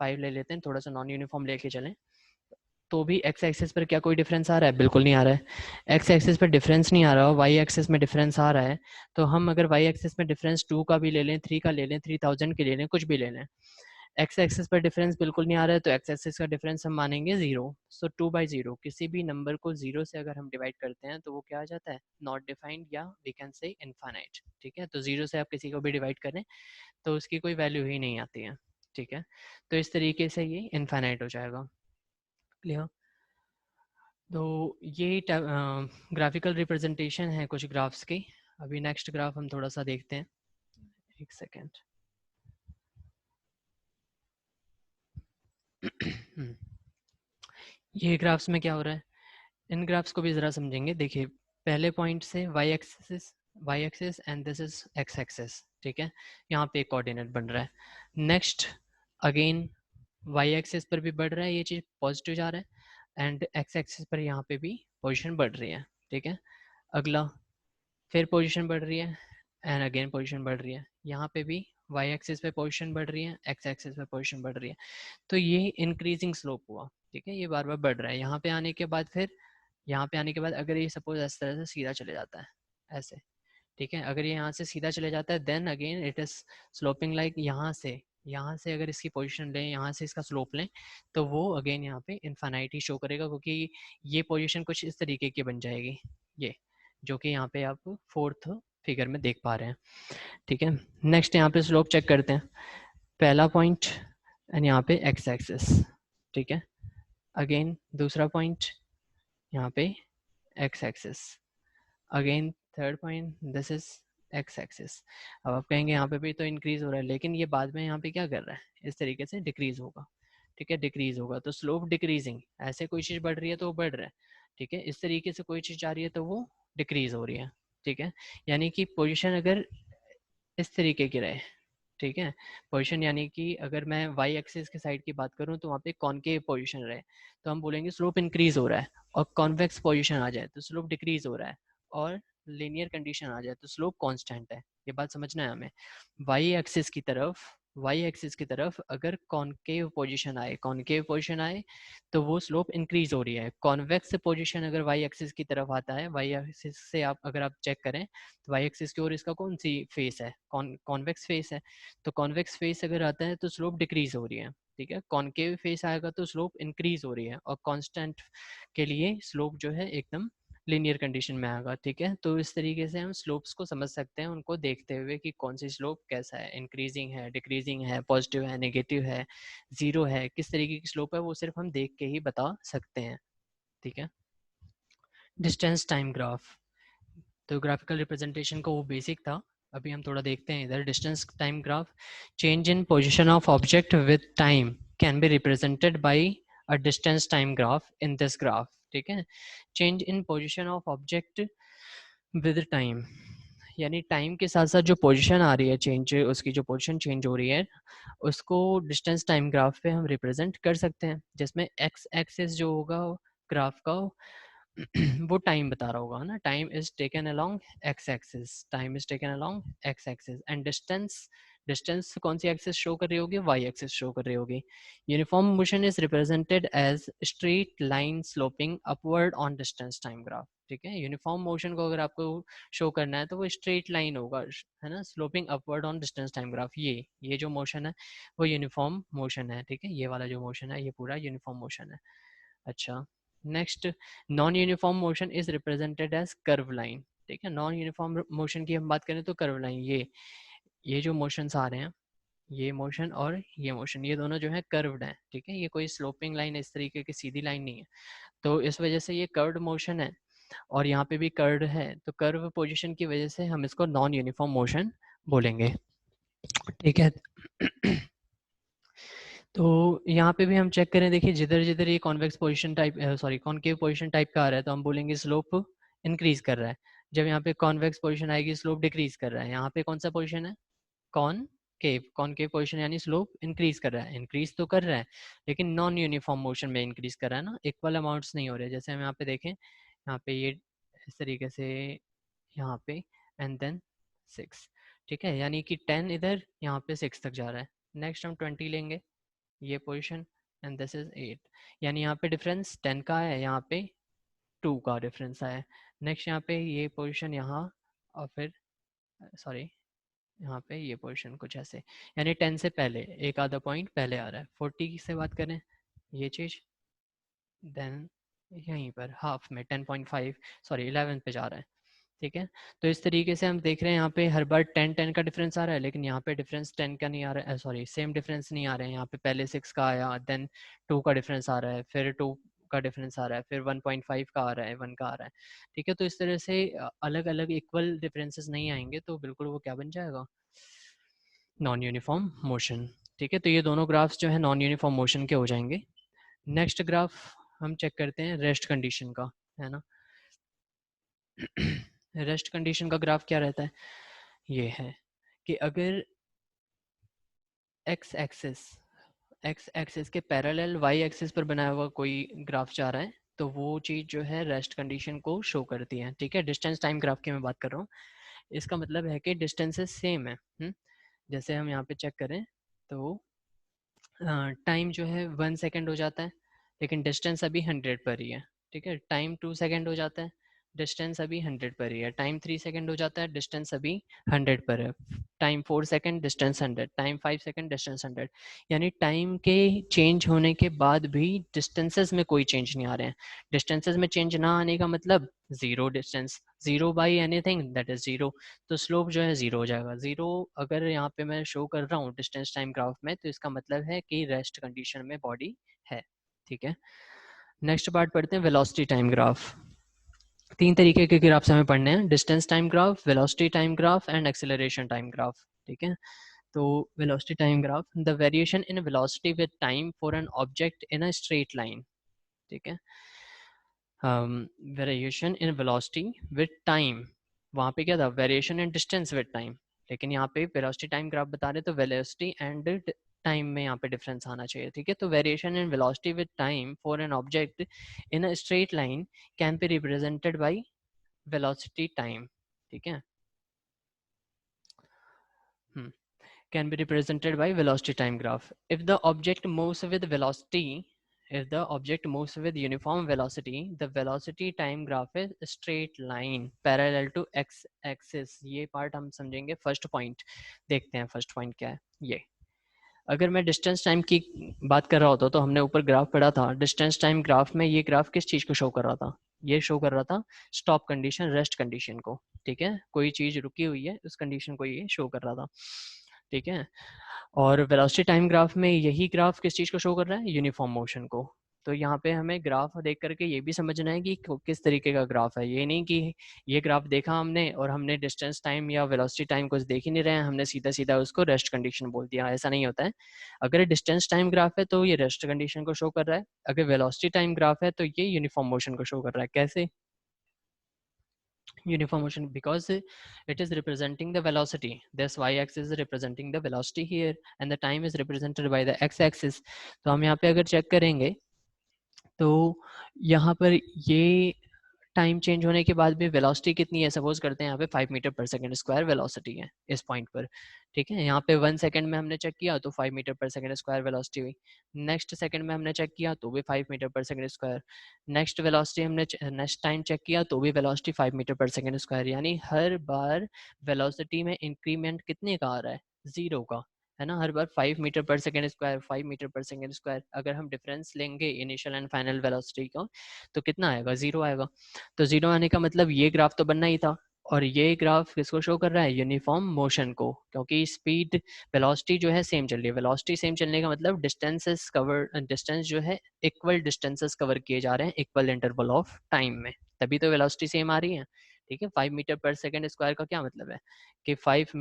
5 ले लेते हैं, थोड़ा सा नॉन यूनिफॉर्म लेके चलें, तो भी एक्स एक्सिस पर क्या कोई डिफरेंस आ रहा है, बिल्कुल नहीं आ रहा है। एक्स एक्सिस पर डिफरेंस नहीं आ रहा, वाई एक्सिस में डिफरेंस आ रहा है, तो हम अगर वाई एक्सिस में डिफरेंस 2 का भी ले लें, 3 का ले लें, 3000 के ले लें, कुछ भी ले लें, एक्स एक्सिस पर डिफरेंस बिल्कुल नहीं आ रहा है, तो एक्स एक्सिस का डिफरेंस हम मानेंगे 0। सो 2/0, किसी भी नंबर को 0 से अगर हम डिवाइड करते हैं तो वो क्या आ जाता है, नॉट डिफाइंड, या वी कैन से इनफाइनाइट, ठीक है। तो 0 से आप किसी को भी डिवाइड करें तो उसकी कोई वैल्यू ही नहीं आती है, ठीक है। तो इस तरीके से ये इनफाइनाइट हो जाएगा, क्लियर। तो ये ग्राफिकल रिप्रेजेंटेशन है कुछ ग्राफ्स की। अभी नेक्स्ट ग्राफ हम थोड़ा सा देखते हैं, एक सेकेंड। ये ग्राफ्स में क्या हो रहा है, इन ग्राफ्स को भी ज़रा समझेंगे, देखिए पहले पॉइंट से Y axis and this is X axis, ठीक है। यहाँ पे एक कोऑर्डिनेट बन रहा है, नेक्स्ट अगेन वाई एक्सिस पर भी बढ़ रहा है, ये चीज़ पॉजिटिव जा रहा है, एंड एक्स एक्सिस पर यहाँ पे भी पोजीशन बढ़ रही है, ठीक है। अगला फिर पोजीशन बढ़ रही है, एंड अगेन पोजीशन बढ़ रही है, यहाँ पे भी वाई एक्सिस पे पोजीशन बढ़ रही है, एक्स एक्सिस पे पोजीशन बढ़ रही है, तो ये इंक्रीजिंग स्लोप हुआ, ठीक है, ये बार बार बढ़ रहा है। यहाँ पे आने के बाद फिर यहाँ पे आने के बाद अगर ये सपोज इस तरह से सीधा चले जाता है ऐसे, ठीक है, अगर ये यहाँ से सीधा चले जाता है then again it is sloping like, यहाँ से अगर इसकी पोजीशन लें, यहाँ से इसका स्लोप लें, तो वो अगेन यहाँ पे इनफाइनाइट ही शो करेगा, क्योंकि ये पोजीशन कुछ इस तरीके की बन जाएगी, ये जो कि यहाँ पे आप फोर्थ फिगर में देख पा रहे हैं, ठीक है। नेक्स्ट यहाँ पे स्लोप चेक करते हैं, पहला पॉइंट एंड यहाँ पे एक्स एक्सिस, ठीक है, अगेन दूसरा पॉइंट यहाँ पे x axis, again third point this is X axis. अब आप कहेंगे यहाँ पे भी तो इंक्रीज हो रहा है, लेकिन ये बाद में यहाँ पे क्या कर रहा है, इस तरीके से डिक्रीज होगा, ठीक है, डिक्रीज होगा, तो स्लोप डिक्रीजिंग, ऐसे कोई चीज़ बढ़ रही है तो वो बढ़ रहा है, ठीक है, इस तरीके से कोई चीज़ जा रही है तो वो डिक्रीज हो रही है, ठीक है। यानी कि पोजिशन अगर इस तरीके की रहे, ठीक है, पोजीशन यानी कि अगर मैं वाई एक्सिस के साइड की बात करूं तो वहाँ पे कॉनकेव पोजीशन रहे तो हम बोलेंगे स्लोप इंक्रीज हो रहा है, और कॉन्वेक्स पोजीशन आ जाए तो स्लोप डिक्रीज हो रहा है, और लीनियर कंडीशन आ जाए तो स्लोप कांस्टेंट है। ये बात समझना है हमें, वाई एक्सिस की तरफ वाई एक्सिस की तरफ अगर कॉनकेव पोजीशन आए तो वो स्लोप इंक्रीज हो रही है। कॉन्वेक्स पोजीशन अगर वाई एक्सिस की तरफ आता है, वाई एक्सिस से आप अगर आप चेक करें तो वाई एक्सिस की ओर इसका कौन सी फेस है, कॉन्वेक्स फेस है। तो कॉन्वेक्स फेस अगर आता है तो स्लोप डिक्रीज हो रही है, ठीक है। कॉनकेव फेस आएगा तो स्लोप इंक्रीज हो रही है, और कांस्टेंट के लिए स्लोप जो है एकदम लीनियर कंडीशन में आएगा, ठीक है। तो इस तरीके से हम स्लोप्स को समझ सकते हैं उनको देखते हुए कि कौन सी स्लोप कैसा है, इंक्रीजिंग है, डिक्रीजिंग है, पॉजिटिव है, नेगेटिव है, जीरो है, किस तरीके की स्लोप है वो सिर्फ हम देख के ही बता सकते हैं, ठीक है। डिस्टेंस टाइम ग्राफ, तो ग्राफिकल रिप्रेजेंटेशन का वो बेसिक था। अभी हम थोड़ा देखते हैं इधर। Distance time graph, change in position of object with time can be represented by a distance time graph in this graph, ठीक है। Change in position of object with time, यानी टाइम के साथ साथ जो पोजीशन आ रही है चेंज, उसकी जो पोजीशन चेंज हो रही है उसको डिस्टेंस टाइम ग्राफ पे हम रिप्रेजेंट कर सकते हैं, जिसमें एक्स एक्सिस जो होगा ग्राफ का वो टाइम बता रहा होगा ना, time is taken along x axis, time is taken along x axis, and distance, distance कौन सी एक्सिस शो कर रही होगी, वाई एक्सिस शो कर रही होगी। Uniform motion is represented as straight line sloping upward on distance time graph, ठीक है। Uniform motion को अगर आपको शो करना है तो वो स्ट्रेट लाइन होगा, है ना, sloping upward on distance time graph. ये जो मोशन है वो यूनिफॉर्म मोशन है, ठीक है। ये वाला जो मोशन है ये पूरा यूनिफॉर्म मोशन है। अच्छा, next, non uniform motion is represented as curve line, ठीक है। नॉन यूनिफॉर्म मोशन की हम बात करें तो कर्व लाइन, ये जो मोशंस आ रहे हैं, ये मोशन और ये मोशन, ये दोनों जो है कर्व्ड हैं, ठीक है। ये कोई स्लोपिंग लाइन इस तरीके की सीधी लाइन नहीं है, तो इस वजह से ये कर्व्ड मोशन है, और यहाँ पे भी कर्व है, तो कर्व पोजीशन की वजह से हम इसको नॉन यूनिफॉर्म मोशन बोलेंगे, ठीक है। तो यहाँ पे भी हम चेक करें, देखिए जिधर जिधर ये convex position type, sorry concave position type का आ रहा है तो हम बोलेंगे स्लोप इंक्रीज कर रहा है। जब यहाँ पे कॉन्वेक्स पोजीशन आएगी स्लोप डिक्रीज कर रहा है। यहाँ पे कौन सा पोजीशन है, कॉनकेव, कॉनकेव पोजीशन यानी स्लोप इंक्रीज कर रहा है, इंक्रीज तो कर रहा है लेकिन नॉन यूनिफॉर्म मोशन में इंक्रीज कर रहा है ना, इक्वल अमाउंट्स नहीं हो रहे। जैसे हम यहाँ पे देखें, यहाँ पे ये इस तरीके से, यहाँ पे एंड देन 6, ठीक है, यानी कि 10 इधर, यहाँ पे 6 तक जा रहा है। नेक्स्ट हम 20 लेंगे, ये पोजीशन, एंड दिस इज 8, यानी यहाँ पे डिफरेंस 10 का है, यहाँ पे 2 का डिफरेंस है। नेक्स्ट यहाँ पे ये पोजीशन यहाँ, और फिर सॉरी यहाँ पे ये पोजीशन कुछ ऐसे, यानी 10 से पहले एक आधा पॉइंट पहले आ रहा है। 40 से बात करें ये चीज़, देन यहीं पर हाफ में 10.5, सॉरी 11 पे जा रहा है, ठीक है। तो इस तरीके से हम देख रहे हैं यहाँ पे हर बार 10-10 का डिफरेंस आ रहा है, लेकिन यहाँ पे डिफरेंस 10 का नहीं आ रहा है, सॉरी सेम डिफरेंस नहीं आ रहे हैं। यहाँ पे पहले 6 का आया, देन 2 का डिफरेंस आ रहा है, फिर 2 का डिफरेंस आ रहा है, फिर 1.5 का आ रहा है, 1 का आ रहा है, ठीक है। तो इस तरह से अलग अलग इक्वल डिफरेंसेस नहीं आएंगे, तो बिल्कुल वो क्या बन जाएगा, नॉन यूनिफॉर्म मोशन, ठीक है। तो ये दोनों ग्राफ्स जो है नॉन यूनिफॉर्म मोशन के हो जाएंगे। नेक्स्ट ग्राफ हम चेक करते हैं रेस्ट कंडीशन का, है ना। रेस्ट कंडीशन का ग्राफ क्या रहता है, ये है कि अगर एक्स एक्सिस, एक्स एक्सिस के पैरेलल वाई एक्सिस पर बनाया हुआ कोई ग्राफ जा रहा है तो वो चीज़ जो है रेस्ट कंडीशन को शो करती है, ठीक है। डिस्टेंस टाइम ग्राफ की मैं बात कर रहा हूँ, इसका मतलब है कि डिस्टेंसेस सेम है। जैसे हम यहाँ पे चेक करें तो टाइम जो है 1 सेकेंड हो जाता है, लेकिन डिस्टेंस अभी 100 पर ही है, ठीक है। टाइम 2 सेकेंड हो जाता है, डिस्टेंस अभी 100 पर ही है। टाइम 3 सेकेंड हो जाता है, डिस्टेंस अभी 100 पर है। Time 4 second, distance 100, time 5 second, distance 100, यानी टाइम के चेंज होने के बाद भी डिस्टेंसेस में कोई चेंज नहीं आ रहे हैं। डिस्टेंसेस में चेंज ना आने का मतलब zero distance, zero by anything that is zero, तो स्लोप जो है जीरो हो जाएगा। जीरो अगर यहाँ पे मैं शो कर रहा हूँ डिस्टेंस टाइम ग्राफ में तो इसका मतलब है कि रेस्ट कंडीशन में बॉडी है, ठीक है। नेक्स्ट पार्ट पढ़ते हैं वेलोसिटी टाइम ग्राफ। 3 तरीके के ग्राफ्स हमें पढ़ने हैं, distance time graph, velocity time graph and acceleration time graph, ठीक है। तो velocity time graph, the variation in velocity with time for an object in a straight line, ठीक है। Variation in velocity with time, वहाँ पे क्या था, variation in distance with time, लेकिन यहाँ पे वेलोसिटी टाइम ग्राफ बता रहे तो वेलोसिटी एंड टाइम में यहाँ पे डिफरेंस आना चाहिए, ठीक है। तो variation in velocity with time for an object in a straight line can be represented by velocity time, ठीक है। can be represented by velocity time graph. If the object moves with velocity, if the object moves with uniform velocity, the velocity time graph is a straight line parallel to x axis. ये part हम समझेंगे first point. देखते हैं first point क्या है ये. अगर मैं डिस्टेंस टाइम की बात कर रहा होता तो हमने ऊपर ग्राफ पढ़ा था. डिस्टेंस टाइम ग्राफ में ये ग्राफ किस चीज़ को शो कर रहा था? ये शो कर रहा था स्टॉप कंडीशन, रेस्ट कंडीशन को. ठीक है, कोई चीज़ रुकी हुई है उस कंडीशन को ये शो कर रहा था. ठीक है, और वेलोसिटी टाइम ग्राफ में यही ग्राफ किस चीज़ को शो कर रहा है? यूनिफॉर्म मोशन को. तो यहाँ पे हमें ग्राफ देख करके ये भी समझना है कि किस तरीके का ग्राफ है. ये नहीं कि ये ग्राफ देखा हमने और हमने डिस्टेंस टाइम या वेलोसिटी टाइम कुछ देख ही नहीं रहे हैं, हमने सीधा सीधा उसको रेस्ट कंडीशन बोल दिया. ऐसा नहीं होता है. अगर डिस्टेंस टाइम ग्राफ है तो ये रेस्ट कंडीशन को शो कर रहा है. अगर वेलोसिटी टाइम ग्राफ है तो ये यूनिफॉर्म मोशन को शो कर रहा है. कैसे uniform motion? Because it is representing the velocity. This y-axis is representing the velocity here and the time is represented by the x-axis. तो हम यहाँ पे अगर चेक करेंगे तो यहाँ पर ये टाइम चेंज होने के बाद भी वेलोसिटी कितनी है? सपोज करते हैं यहाँ पे 5 metre per second square velocity है इस पॉइंट पर. ठीक है, यहाँ पे 1 सेकंड में हमने चेक किया तो 5 metre per second square velocity हुई. नेक्स्ट सेकंड में हमने चेक किया तो भी 5 metre per second square. Next velocity हमने नेक्स्ट टाइम चेक किया तो भी velocity 5 metre per second square. यानी हर बार वेलोसिटी में इंक्रीमेंट कितने का आ रहा है? जीरो का. है ना, हर बार 5 metre per second square, 5 metre per second square. अगर हम डिफरेंस लेंगे इनिशियल एंड फाइनल वेलोसिटी का तो कितना आएगा? जीरो आएगा. तो जीरो आने का मतलब ये ग्राफ तो बनना ही था. और ये ग्राफ किसको शो कर रहा है? यूनिफॉर्म मोशन को. क्योंकि स्पीड वेलोसिटी जो है सेम चल रही है. वेलोसिटी सेम चलने का मतलब डिस्टेंसेस कवर, डिस्टेंस जो है इक्वल डिस्टेंसेस कवर किए जा रहे हैं इक्वल इंटरवल ऑफ टाइम में, तभी तो वेलोसिटी सेम आ रही है. ठीक है, 5 मीटर पर सेकंड स्क्वायर का क्या मतलब है कि 5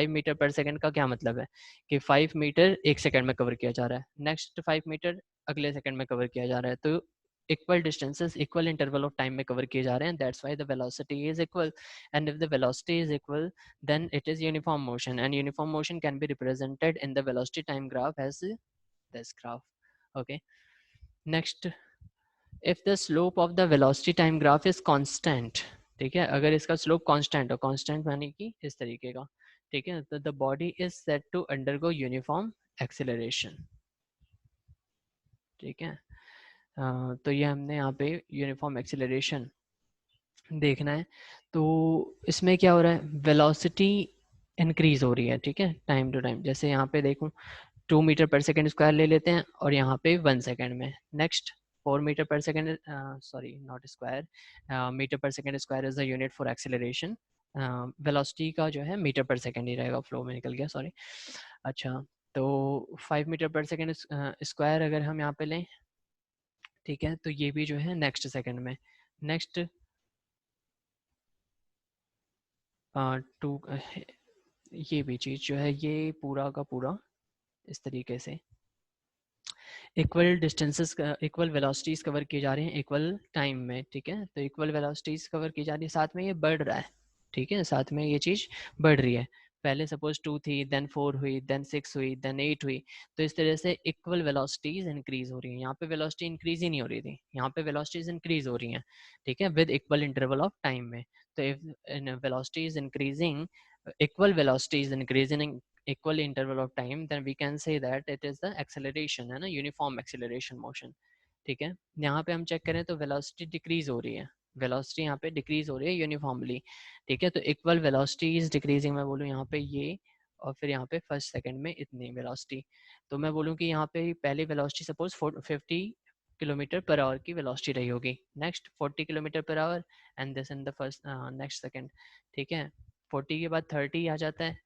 मीटर पर सेकंड का क्या मतलब है कि 5 मीटर एक सेकंड में कवर किया जा रहा है. नेक्स्ट 5 मीटर अगले सेकंड में कवर किया जा रहा है. तो equal distances, equal interval of time में cover किए जा रहे हैं. That's why the velocity is equal. And if the velocity is equal, then it is uniform motion. And uniform motion can be represented in the velocity time graph as this graph. Okay. Next, if the slope of the velocity time graph is constant, ठीक है, अगर इसका slope constant हो, constant माने कि इस तरीके का, ठीक है, तो the body is set to undergo uniform acceleration. ठीक है, तो ये हमने यहाँ पे यूनिफॉर्म एक्सीलरेशन देखना है. तो इसमें क्या हो रहा है? वेलोसिटी इंक्रीज हो रही है. ठीक है, टाइम टू टाइम. जैसे यहाँ पे देखो 2 मीटर पर सेकंड स्क्वायर ले लेते हैं और यहाँ पे 1 सेकंड में. Next 4 metre per second, sorry not square, metre per second square is the unit for acceleration. Velocity का जो है मीटर पर सेकंड ही रहेगा, फ्लो में निकल गया, सॉरी. अच्छा, तो 5 मीटर पर सेकंड स्क्वायर अगर हम यहाँ पे लें, ठीक है, तो ये भी जो है नेक्स्ट सेकंड में. नेक्स्ट टू, ये भी चीज़ जो है ये पूरा का पूरा इस तरीके से equal distances, equal velocities cover किए जा रहे हैं इक्वल टाइम में. ठीक है, तो इक्वल वेलोसिटीज़ कवर की जा रही है, साथ में ये बढ़ रहा है. ठीक है, साथ में ये चीज़ बढ़ रही है. पहले सपोज 2 थी, देन 4 हुई, देन 6 हुई, देन 8 हुई. तो इस तरह से इक्वल वेलोसिटीज़ इंक्रीज हो रही हैं. यहाँ पे वेलोसिटी इंक्रीज ही नहीं हो रही थी, यहाँ पे वेलोसिटीज़ इंक्रीज हो रही हैं. ठीक है, with equal interval of time में. तो if velocity is increasing, equal velocity is increasing in equal interval of time, then we can say that it is the acceleration, है ना, uniform acceleration motion. ठीक है, यहाँ पे हम चेक करें तो वेलोसिटी डिक्रीज हो रही है. वेलोसिटी यहाँ पे डिक्रीज हो रही है यूनिफॉर्मली. ठीक है, तो इक्वल वेलोसिटी इज डिक्रीजिंग. मैं बोलूँ यहाँ पे ये, और फिर यहाँ पे फर्स्ट सेकंड में इतनी वेलोसिटी. तो मैं बोलूँ कि यहाँ पे पहली velocity suppose 50 kilometre per hour की वेलोसिटी रही होगी. Next 40 kilometre per hour, and this in the first next second. ठीक है, 40 के बाद 30 आ जाता है,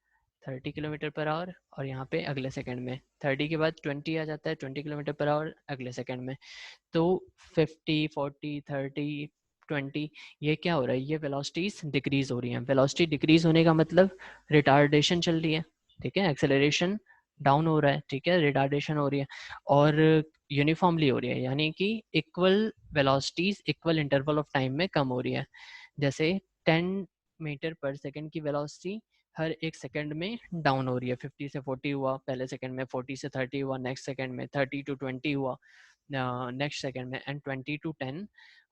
30 किलोमीटर पर आवर, और यहाँ पे अगले सेकंड में 30 के बाद 20 आ जाता है, 20 किलोमीटर पर आवर अगले सेकंड में. तो 50, 40, 30, 20, ये क्या हो रहा है? ये वेलोसिटीज डिक्रीज हो रही हैं. वेलोसिटी डिक्रीज होने का मतलब रिटार्डेशन चल रही है. ठीक है, एक्सेलरेशन डाउन हो रहा है. ठीक है, रिटार्डेशन हो रही है और यूनिफॉर्मली हो रही है, यानी कि equal velocities equal interval of time में कम हो रही है. जैसे 10 मीटर पर सेकंड की वेलोसिटी हर एक सेकंड में डाउन हो रही है. 50 से 40 हुआ पहले सेकंड में, 40 से 30 हुआ नेक्स्ट सेकंड में, 30 टू 20 हुआ नेक्स्ट सेकंड में, एंड 20 टू 10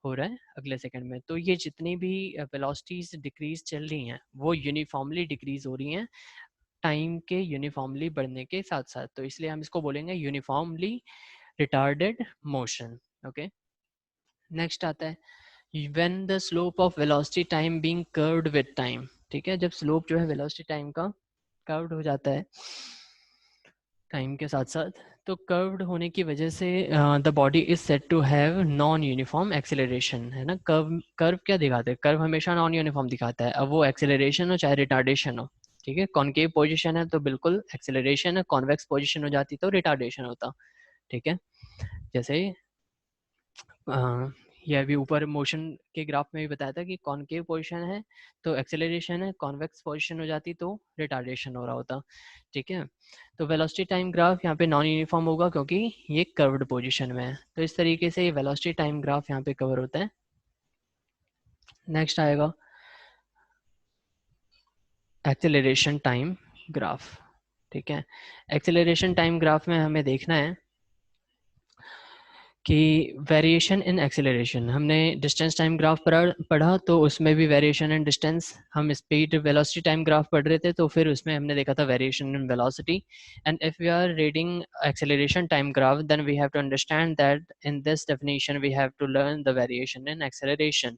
हो रहा है अगले सेकंड में. तो ये जितनी भी वेलोसिटीज डिक्रीज चल रही हैं वो यूनिफॉर्मली डिक्रीज हो रही हैं टाइम के यूनिफॉर्मली बढ़ने के साथ साथ, तो इसलिए हम इसको बोलेंगे uniformly retarded motion. Okay, next आता है when the slope of velocity time being curved with time. ठीक है, जब स्लोप जो है वेलोसिटी टाइम का कर्व्ड हो जाता है टाइम के साथ साथ, तो कर्व्ड होने की वजह से the body is set to have non uniform acceleration, है ना। कर्व कर्व क्या दिखाते हैं, कर्व हमेशा नॉन यूनिफॉर्म दिखाता है, अब वो एक्सेलरेशन हो चाहे रिटार्डेशन हो। ठीक है, कॉनकेव पोजीशन है तो बिल्कुल एक्सेलरेशन है, कॉन्वेक्स पोजीशन हो जाती तो रिटार्डेशन होता। ठीक है, जैसे ये अभी ऊपर मोशन के ग्राफ में भी बताया था कि कॉनकेव पोजीशन है तो एक्सेलरेशन है, कॉन्वेक्स पोजीशन हो जाती तो रिटार्डेशन हो रहा होता। ठीक है, तो वेलोसिटी टाइम ग्राफ यहाँ पे नॉन यूनिफॉर्म होगा क्योंकि ये कर्व्ड पोजीशन में है। तो इस तरीके से ये वेलोसिटी टाइम ग्राफ यहाँ पे कवर होता है। नेक्स्ट आएगा एक्सेलरेशन टाइम ग्राफ। ठीक है, एक्सेलरेशन टाइम ग्राफ में हमें देखना है कि वेरिएशन इन एक्सेलरेशन, हमने डिस्टेंस टाइम ग्राफ पढ़ा तो उसमें भी वेरिएशन इन डिस्टेंस, हम स्पीड वेलोसिटी टाइम ग्राफ पढ़ रहे थे तो फिर उसमें हमने देखा था variation in velocity. And if we are reading acceleration time graph then we have to understand that in this definition we have to learn the variation in acceleration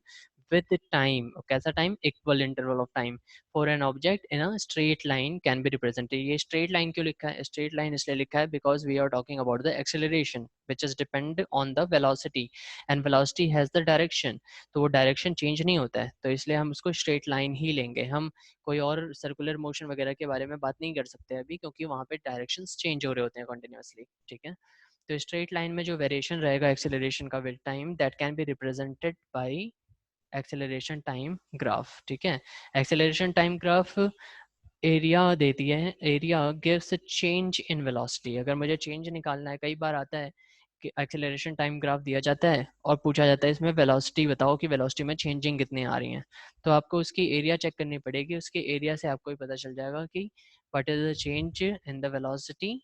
with time. कैसा time, equal interval of time for an object in a straight line can be represented. ये straight line क्यों लिखा है, straight line इसलिए लिखा है because we are talking about the acceleration which is depend on the velocity and velocity has the direction। तो वो direction change नहीं होता है तो इसलिए हम उसको स्ट्रेट लाइन ही लेंगे। हम कोई और सर्कुलर मोशन वगैरह के बारे में बात नहीं कर सकते अभी क्योंकि वहाँ पे डायरेक्शंस चेंज हो रहे होते हैं कंटिन्यूअसली। ठीक है, तो स्ट्रेट लाइन में जो वेरिएशन रहेगा एक्सेलरेशन का with time that can be represented by acceleration time graph. ठीक है, एक्सेलरेशन टाइम ग्राफ एरिया देती है, area gives change in velocity. अगर मुझे चेंज निकालना है, कई बार आता है कि एक्सेलरेशन टाइम ग्राफ दिया जाता है और पूछा जाता है इसमें वेलोसिटी बताओ कि वेलोसिटी में चेंजिंग कितनी आ रही है, तो आपको उसकी एरिया चेक करनी पड़ेगी। उसके एरिया से आपको ही पता चल जाएगा कि what is the change in the velocity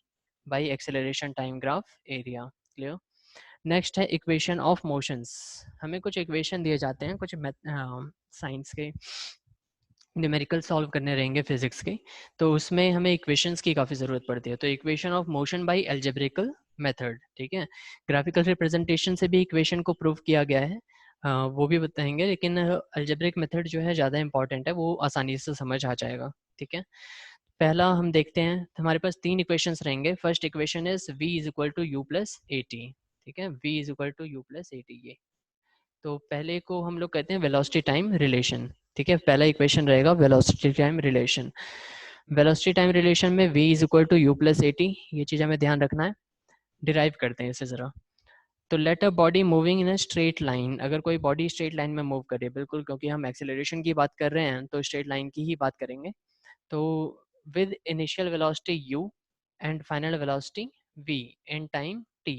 bye acceleration time graph area. Clear. Next है इक्वेशन ऑफ मोशंस। हमें कुछ इक्वेशन दिए जाते हैं, कुछ साइंस के न्यूमेरिकल सॉल्व करने रहेंगे फिजिक्स के, तो उसमें हमें इक्वेशंस की काफ़ी ज़रूरत पड़ती है। तो equation of motion by algebraical method. ठीक है, ग्राफिकल रिप्रेजेंटेशन से भी इक्वेशन को प्रूव किया गया है, वो भी बताएंगे, लेकिन एल्जेब्रिक मेथड जो है ज़्यादा इंपॉर्टेंट है, वो आसानी से समझ आ जाएगा। ठीक है, पहला हम देखते हैं, हमारे पास तीन इक्वेशंस रहेंगे। First equation is v is equal to u plus a t. ठीक है, v is equal to u plus a t, ये तो पहले को हम लोग कहते हैं वेलोसिटी टाइम रिलेशन। ठीक है, पहला इक्वेशन रहेगा velocity time relation. Velocity time relation में v is equal to u plus a t, ये चीज़ हमें ध्यान रखना है। डिराइव करते हैं इसे ज़रा। तो let a body moving in a straight line, अगर कोई बॉडी स्ट्रेट लाइन में मूव करे, बिल्कुल क्योंकि हम एक्सेलरेशन की बात कर रहे हैं तो स्ट्रेट लाइन की ही बात करेंगे। तो with initial velocity u and final velocity v in time t।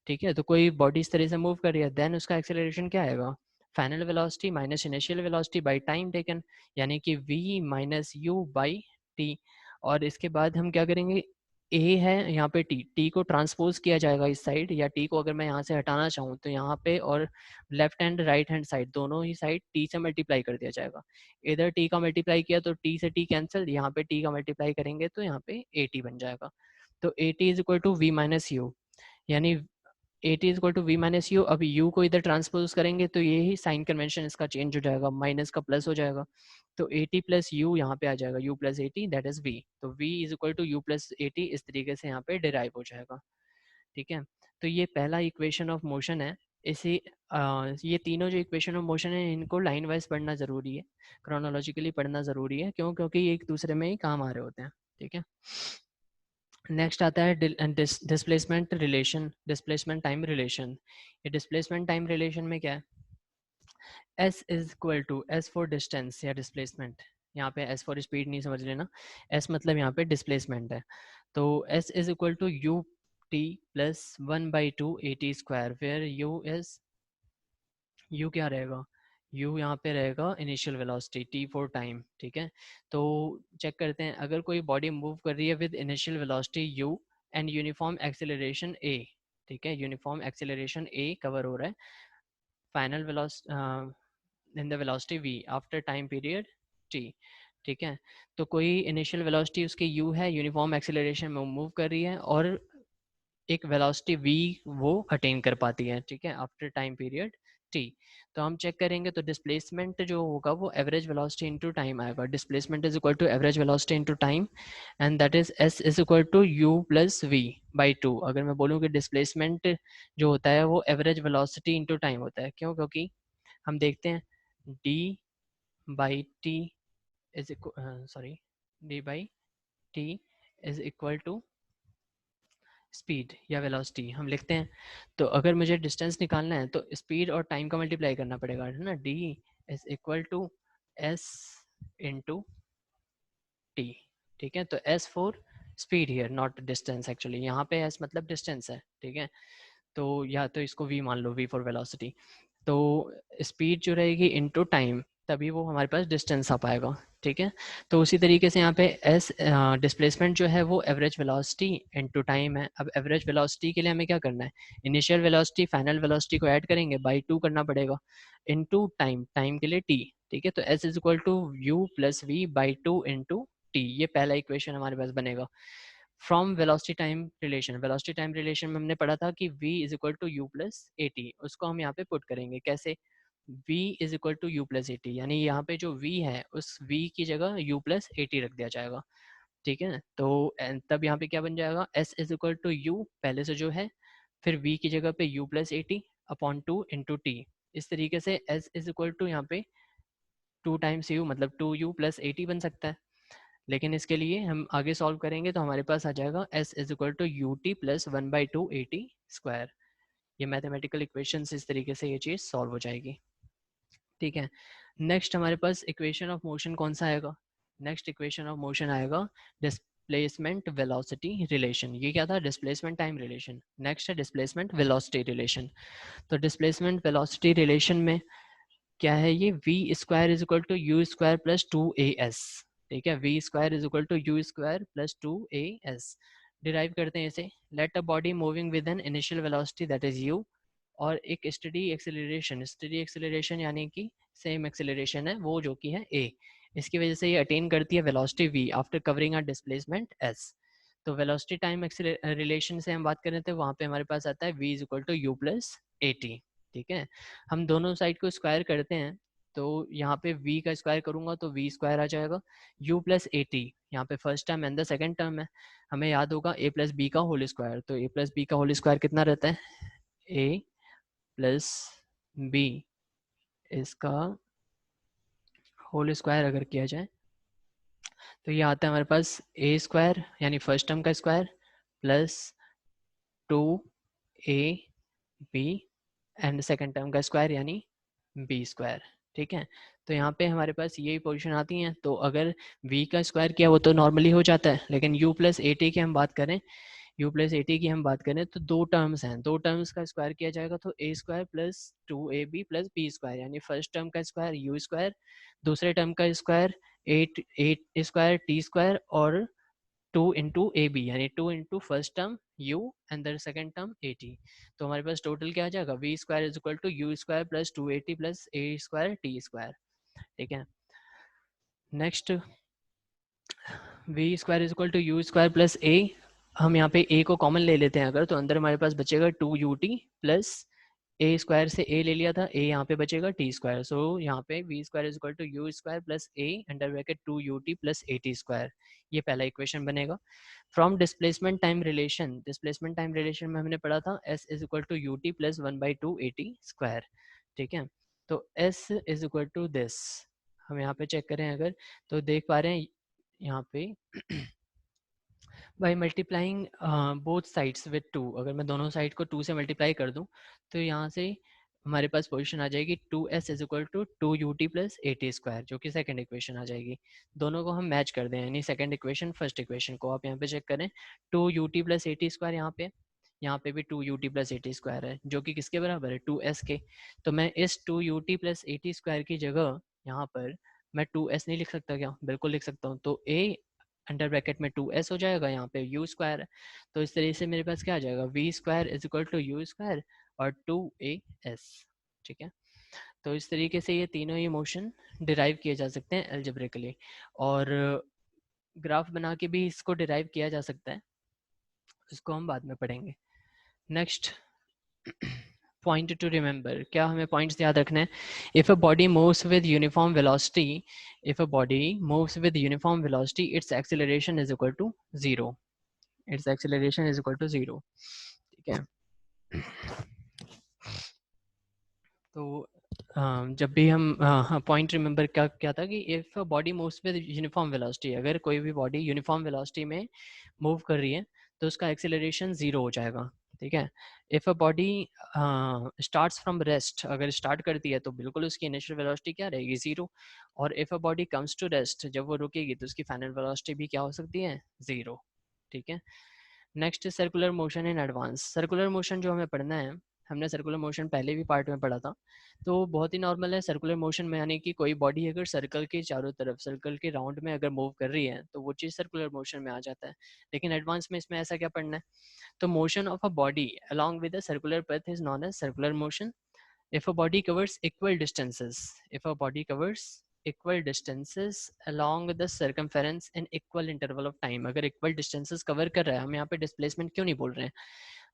ठीक है, तो कोई बॉडी इस तरह से मूव कर रही है देन उसका एक्सेलरेशन क्या आएगा, final velocity minus initial velocity by time taken, यानी कि v minus U by T. और इसके बाद हम क्या करेंगे, a है यहाँ पे t को ट्रांसपोज किया जाएगा इस साइड, या t को अगर मैं यहाँ से हटाना चाहूँ तो यहाँ पे, और left hand right hand side दोनों ही साइड t से मल्टीप्लाई कर दिया जाएगा। इधर t का मल्टीप्लाई किया तो t से t कैंसिल, यहाँ पे t का मल्टीप्लाई करेंगे तो यहाँ पे at बन जाएगा। तो at is equal to v minus u, यानी at is equal to v minus u. अब u को इधर ट्रांसपोज करेंगे तो ये ही साइन कन्वेंशन इसका चेंज हो जाएगा, माइनस का प्लस हो जाएगा। तो at प्लस यू यहाँ पे आ जाएगा, u plus at that is v। तो v is equal to u plus at इस तरीके से यहाँ पे डिराइव हो जाएगा। ठीक है, तो ये पहला इक्वेशन ऑफ मोशन है। इसी ये तीनों जो इक्वेशन ऑफ मोशन है इनको लाइन वाइज पढ़ना ज़रूरी है, क्रोनोलॉजिकली पढ़ना ज़रूरी है, क्यों, क्योंकि ये एक दूसरे में ही काम आ रहे होते हैं। ठीक है, नेक्स्ट आता है displacement relation, displacement time relation. ये डिस्प्लेसमेंट टाइम रिलेशन में क्या है, s is equal to s for distance या डिस्प्लेसमेंट, यहाँ पे s फॉर स्पीड नहीं समझ लेना, s मतलब यहाँ पे डिस्प्लेसमेंट है। तो s is equal to u t plus one by two a t square, where u क्या रहेगा, u यहाँ पे रहेगा initial velocity, t for time. ठीक है, तो चेक करते हैं, अगर कोई बॉडी मूव कर रही है with initial velocity u and uniform acceleration a। ठीक है, यूनिफॉर्म एक्सेलरेशन a कवर हो रहा है, final velocity in the velocity v after time period t। ठीक है। तो कोई इनिशियल वेलोसिटी उसकी u है, यूनिफॉर्म एक्सेलरेशन में मूव कर रही है, और एक वेलोसिटी v वो अटेन कर पाती है, ठीक है, आफ्टर टाइम पीरियड t। तो हम चेक करेंगे, तो डिस्प्लेसमेंट जो होगा वो एवरेज वेलोसिटी इनटू टाइम आएगा। Displacement is equal to average velocity into time, and that is s is equal to u plus v by 2। अगर मैं बोलूँ कि डिस्प्लेसमेंट जो होता है वो एवरेज वेलोसिटी इनटू टाइम होता है, क्यों? क्योंकि हम देखते हैं d by t is sorry d by t is equal to speed या वेलोसिटी हम लिखते हैं। तो अगर मुझे डिस्टेंस निकालना है तो स्पीड और टाइम का मल्टीप्लाई करना पड़ेगा, है ना। d is equal to s into t, ठीक है। तो s for speed here, not distance actually, यहाँ पे s मतलब डिस्टेंस है, ठीक है। तो या तो इसको v मान लो, v फॉर वेलोसिटी। तो स्पीड जो रहेगी इनटू टाइम, तभी वो हमारे पास डिस्टेंस आ पाएगा, ठीक है। तो उसी तरीके से यहाँ पे एस डिस्प्लेसमेंट जो है वो एवरेज वेलोसिटी इनटू टाइम है। अब एवरेज वेलोसिटी के लिए हमें क्या करना है, इनिशियल वेलोसिटी फाइनल वेलोसिटी को ऐड करेंगे, बाई 2 करना पड़ेगा, इनटू टाइम, टाइम के लिए t, ठीक है। तो s is equal to u plus v by 2 into t, ये पहला इक्वेशन हमारे पास बनेगा। From velocity time relation, velocity time relation में हमने पढ़ा था कि v is equal to u plus a t, उसको हम यहाँ पे पुट करेंगे कैसे, v is equal to u plus a t, यानी यहाँ पे जो v है उस v की जगह u प्लस ए टी रख दिया जाएगा, ठीक है। तो तब यहाँ पे क्या बन जाएगा, s is equal to u पहले से जो है, फिर v की जगह पे u plus a T upon 2 into T. इस तरीके से s इज इक्वल टू यहाँ पे 2 टाइम्स u मतलब 2u प्लस ए टी बन सकता है। लेकिन इसके लिए हम आगे सॉल्व करेंगे तो हमारे पास आ जाएगा s is equal to u t plus 1/2 a t square. ये मैथमेटिकल इक्वेशन इस तरीके से ये चीज़ सॉल्व हो जाएगी, ठीक है। नेक्स्ट हमारे पास इक्वेशन ऑफ मोशन कौन सा आएगा, नेक्स्ट इक्वेशन ऑफ मोशन आएगा डिस्प्लेसमेंट वेलोसिटी रिलेशन। ये क्या था, डिस्प्लेसमेंट टाइम रिलेशन। नेक्स्ट है डिस्प्लेसमेंट वेलोसिटी रिलेशन। तो डिस्प्लेसमेंट वेलोसिटी रिलेशन में क्या है, ये v square is equal to you square plus 2as, ठीक है। V square is equal to you square plus 2as। Derive करते हैं इसे, let a body moving with an initial velocity that is u, और एक स्टडी एक्सेलरेशन, स्टडी एक्सेलरेशन यानी कि same acceleration है वो जो कि है a, इसकी वजह से ये अटेन करती है velocity v after covering a displacement s। तो वेलोसिटी टाइम रिलेशन से हम बात करें तो वहाँ पे हमारे पास आता है v is equal to u plus a t, ठीक है। हम दोनों साइड को स्क्वायर करते हैं, तो यहाँ पे v का स्क्वायर करूंगा तो v स्क्वायर आ जाएगा, u प्लस ए टी यहाँ पे first term and the second term है। हमें याद होगा a प्लस बी का होल स्क्वायर, तो a प्लस बी का होल स्क्वायर कितना रहता है, a प्लस बी इसका होल स्क्वायर अगर किया जाए तो ये आता है हमारे पास a स्क्वायर यानी फर्स्ट टर्म का square plus 2 a b and second term का स्क्वायर यानी बी स्क्वायर, ठीक है। तो यहाँ पे हमारे पास ये पोजीशन आती हैं। तो अगर v का स्क्वायर किया वो तो नॉर्मली हो जाता है, लेकिन u प्लस ए टी की हम बात करें, u प्लस ए टी की हम बात करें तो दो टर्म्स हैं, दो टर्म्स का स्क्वायर किया जाएगा तो a square plus 2ab plus b square, यानी फर्स्ट टर्म का स्क्वायर u स्क्वायर, दूसरे टर्म का square at at square t square, और 2 इंटू ए बी यानी 2 into first term u and the second term a t. तो हमारे पास टोटल क्या आ जाएगा, v square is equal to you square plus 2 a t plus a square t square, ठीक है। Next we square is equal to you square plus A, हम यहाँ पे a को कॉमन ले लेते हैं अगर, तो अंदर हमारे पास बचेगा 2ut प्लस ए स्क्वायर से a ले लिया था, a यहाँ पे बचेगा टी स्क्वायर। सो यहाँ पे v square is equal to you square plus a under bracket 2ut plus a t square, ये पहला इक्वेशन बनेगा। From displacement time relation, displacement time relation में हमने पढ़ा था s is equal to u t plus 1/2 a t square, ठीक है। तो s is equal to this, हम यहाँ पे चेक करें अगर, तो देख पा रहे हैं यहाँ पे by multiplying both sides with 2, अगर मैं दोनों साइड को 2 से मल्टीप्लाई कर दूं तो यहाँ से हमारे पास पोजीशन आ जाएगी 2s is equal to 2ut plus a t square, जो कि सेकंड इक्वेशन आ जाएगी। दोनों को हम मैच कर दें, यानी सेकंड इक्वेशन फर्स्ट इक्वेशन को, आप यहाँ पे चेक करें 2ut plus a t square, यहाँ पे भी 2ut plus a t square है जो कि किसके बराबर है, 2s के। तो मैं इस 2ut plus a t square की जगह यहाँ पर मैं 2s नहीं लिख सकता क्या, बिल्कुल लिख सकता हूँ। तो a अंडर ब्रैकेट में 2s हो जाएगा, यहाँ पे u स्क्वायर है, तो इस तरीके से मेरे पास क्या आ जाएगा, v square is equal to you square और 2as, ठीक है। तो इस तरीके से ये तीनों ही मोशन डिराइव किए जा सकते हैं एल्जेब्रिकली, और ग्राफ बना के भी इसको डिराइव किया जा सकता है, इसको हम बाद में पढ़ेंगे। नेक्स्ट पॉइंट टू रिमेंबर, क्या हमें पॉइंट्स याद रखने हैं? If a body moves with uniform velocity, if a body moves with uniform velocity its acceleration is equal to zero, its acceleration is equal to zero. ठीक है, तो जब भी हम पॉइंट रिमेंबर क्या क्या था कि if a body moves with uniform velocity, अगर कोई भी बॉडी यूनिफॉर्म वेलोसिटी में मूव कर रही है तो उसका एक्सेलरेशन ज़ीरो हो जाएगा। ठीक है, if a body starts from rest, अगर स्टार्ट करती है तो बिल्कुल उसकी इनिशियल वेलोसिटी क्या रहेगी, ज़ीरो। और if a body comes to rest, जब वो रुकेगी तो उसकी फाइनल वेलोसिटी भी क्या हो सकती है, ज़ीरो। ठीक है, next circular motion in advance. Circular motion जो हमें पढ़ना है, हमने सर्कुलर मोशन पहले भी पार्ट में पढ़ा था, तो बहुत ही नॉर्मल है सर्कुलर मोशन में, यानी कि कोई बॉडी अगर सर्कल के चारों तरफ, सर्कल के राउंड में अगर मूव कर रही है तो वो चीज़ सर्कुलर मोशन में आ जाता है। लेकिन एडवांस में इसमें ऐसा क्या पढ़ना है? तो motion of a body along with a circular path is known as circular motion. If a body covers equal distances, if a body covers equal distances along the circumference in equal interval of time, अगर equal distances cover कर रहा है, हम यहाँ पे displacement क्यों नहीं बोल रहे हैं?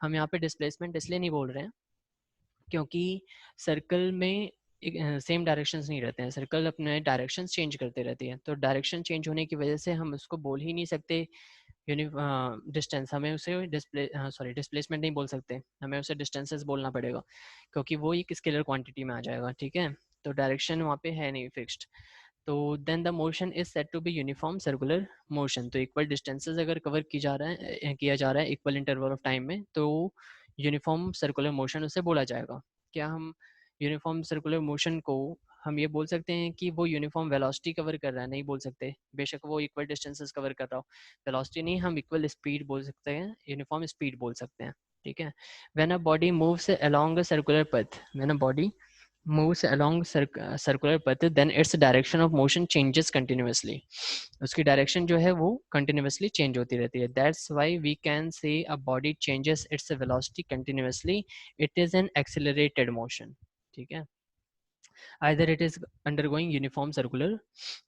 हम यहाँ पे displacement इसलिए नहीं बोल रहे हैं क्योंकि सर्कल में सेम डायरेक्शंस नहीं रहते हैं, सर्कल अपने डायरेक्शंस चेंज करते रहती है, तो डायरेक्शन चेंज होने की वजह से हम उसको बोल ही नहीं सकते डिस्टेंस, हमें उसे डिस्प्लेसमेंट नहीं बोल सकते, हमें उसे डिस्टेंसेस बोलना पड़ेगा, क्योंकि वो एक स्केलर क्वांटिटी में आ जाएगा। ठीक है, तो डायरेक्शन वहाँ पे है नहीं फिक्स्ड। तो then the motion is set to be uniform circular motion, तो इक्वल डिस्टेंसेस अगर कवर की जा रहा है किया जा रहा है इक्वल इंटरवल ऑफ टाइम में, तो यूनिफॉर्म सर्कुलर मोशन उसे बोला जाएगा। क्या हम यूनिफॉर्म सर्कुलर मोशन को हम ये बोल सकते हैं कि वो यूनिफॉर्म वेलोसिटी कवर कर रहा है? नहीं बोल सकते, बेशक वो इक्वल डिस्टेंसेस कवर कर रहा हो, वेलोसिटी नहीं, हम इक्वल स्पीड बोल सकते हैं, यूनिफॉर्म स्पीड बोल सकते हैं। ठीक है, when a body moves along a circular path, when a body moves along circular path, then its direction of motion changes continuously, उसकी डायरेक्शन जो है वो कंटिन्यूसली चेंज होती रहती है। That's why we can say a body changes its velocity continuously, it is an accelerated motion. ठीक है, either it is undergoing uniform circular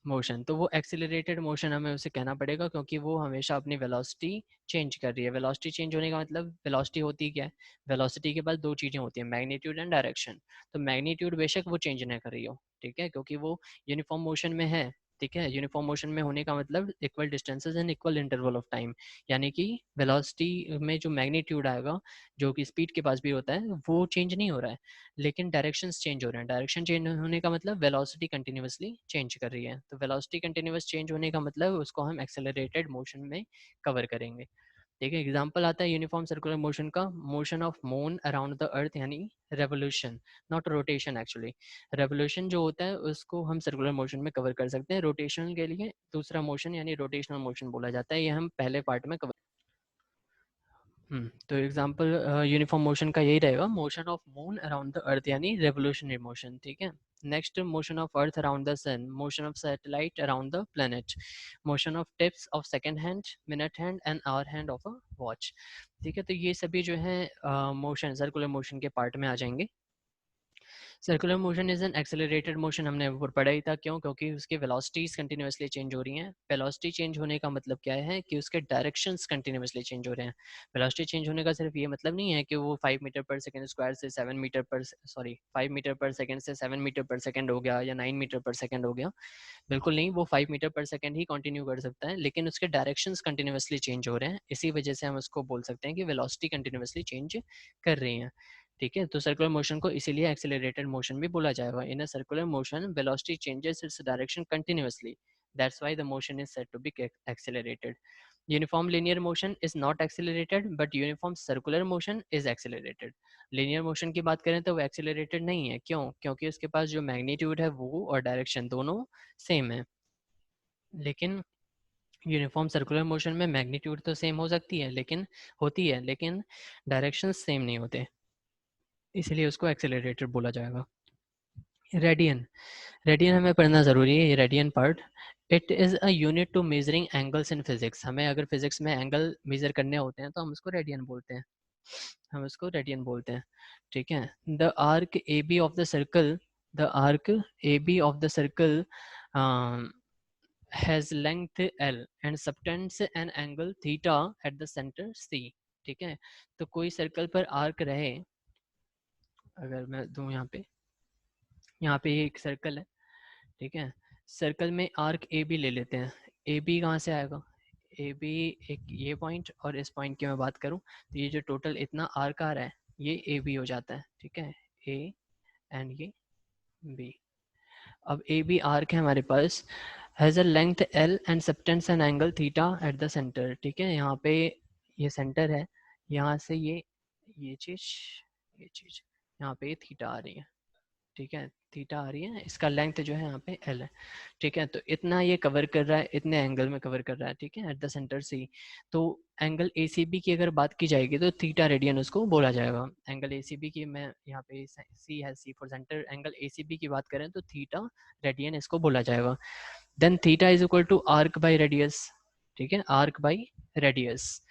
motion, तो वो एक्सेलरेटेड मोशन हमें उसे कहना पड़ेगा, क्योंकि वो हमेशा अपनी वेलोसिटी चेंज कर रही है। वेलोसिटी चेंज होने का मतलब, वेलोसिटी होती क्या है, वेलोसिटी के बाद दो चीज़ें होती हैं, मैग्नीट्यूड एंड डायरेक्शन। तो मैग्नीट्यूड बेशक वो चेंज ना कर रही हो, ठीक है, क्योंकि वो यूनिफॉर्म मोशन में है। ठीक है, यूनिफॉर्म मोशन में होने का मतलब equal distances and equal interval of time, यानी कि वेलोसिटी में जो मैग्नीट्यूड आएगा, जो कि स्पीड के पास भी होता है, वो चेंज नहीं हो रहा है, लेकिन डायरेक्शंस चेंज हो रहे हैं। डायरेक्शन चेंज होने का मतलब वेलोसिटी कंटिन्यूसली चेंज कर रही है, तो वेलोसिटी कंटिन्यूस चेंज होने का मतलब उसको हम एक्सेलरेटेड मोशन में कवर करेंगे। ठीक है, एग्जांपल आता है यूनिफॉर्म सर्कुलर मोशन का, motion of moon around the earth, यानी revolution, not rotation actually. Revolution जो होता है उसको हम सर्कुलर मोशन में कवर कर सकते हैं, रोटेशन के लिए दूसरा मोशन यानी रोटेशनल मोशन बोला जाता है, ये हम पहले पार्ट में कवर। तो एग्जांपल यूनिफॉर्म मोशन का यही रहेगा, motion of moon around the earth यानी रेवोल्यूशनरी मोशन। ठीक है, next motion of earth around the sun, motion of satellite around the planet, motion of tips of second hand, minute hand and hour hand of a watch. ठीक है, तो ये सभी जो है मोशन सर्कुलर मोशन के पार्ट में आ जाएंगे। Circular motion is an accelerated motion, हमने ऊपर पढ़ा ही था, क्यों? क्योंकि उसकी वेलोसिटीज कंटिन्यूसली चेंज हो रही हैं। वेलोसिटी चेंज होने का मतलब क्या है कि उसके डायरेक्शंस कंटिन्यूसली चेंज हो रहे हैं। वेलोसिटी चेंज होने का सिर्फ ये मतलब नहीं है कि वो 5 मीटर पर सेकंड स्क्वायर से 7 मीटर पर 5 मीटर पर सेकंड से 7 मीटर पर सेकंड हो गया, या 9 मीटर पर सेकंड हो गया। बिल्कुल नहीं, वो 5 मीटर पर सेकंड ही कंटिन्यू कर सकता है, लेकिन उसके डायरेक्शंस कंटिन्यूसली चेंज हो रहे हैं, इसी वजह से हम उसको बोल सकते हैं कि वेलोसिटी कंटिन्यूसली चेंज कर रही है। ठीक है, तो सर्कुलर मोशन को इसीलिए एक्सेलरेटेड मोशन भी बोला जाएगा। In a circular motion velocity changes its direction continuously, that's why the motion is said to be accelerated. Uniform linear motion is not accelerated, but uniform circular motion is accelerated. Linear motion की बात करें तो वो accelerated नहीं है, क्यों? क्योंकि उसके पास जो मैग्नीट्यूड है वो और डायरेक्शन दोनों सेम है। लेकिन यूनिफॉर्म सर्कुलर मोशन में मैग्नीट्यूड तो सेम हो सकती है, लेकिन होती है, लेकिन डायरेक्शन सेम नहीं होते, इसलिए उसको एक्सेलरेटेड बोला जाएगा। रेडियन, रेडियन हमें पढ़ना ज़रूरी है, ये radian part. It is a unit to measuring angles in physics, हमें अगर फिजिक्स में एंगल मेजर करने होते हैं तो हम उसको रेडियन बोलते हैं, हम उसको रेडियन बोलते हैं। ठीक है, the arc a b of the circle, the arc a b of the circle has length L and subtends an angle theta at the center C. ठीक है, तो कोई सर्कल पर आर्क रहे, अगर मैं दूं यहाँ पे एक सर्कल है, ठीक है, सर्कल में आर्क ए बी ले लेते हैं। ए बी कहाँ से आएगा? ए बी एक ये पॉइंट और इस पॉइंट की मैं बात करूँ तो ये जो टोटल इतना आर्क आ रहा है ये ए बी हो जाता है, ठीक है, ए एंड ये बी। अब ए बी आर्क है हमारे पास, has a length L and subtends an angle theta at the centre, ठीक है, यहाँ पे ये सेंटर है, यहाँ से ये चीज़ यहाँ पे थीटा आ रही है, ठीक है, थीटा आ रही है, इसका लेंथ जो है यहाँ पे एल है, ठीक है, तो इतना ये कवर कर रहा है, इतने एंगल में कवर कर रहा है, ठीक है, एट द सेंटर सी। तो एंगल ए सी बी की अगर बात की जाएगी तो थीटा रेडियन उसको बोला जाएगा। एंगल ए सी बी की मैं यहाँ पे सी है, C for centre, angle A C B की बात करें तो थीटा रेडियन इसको बोला जाएगा। Then theta is equal to arc by radius, ठीक है, आर्क बाई रेडियस,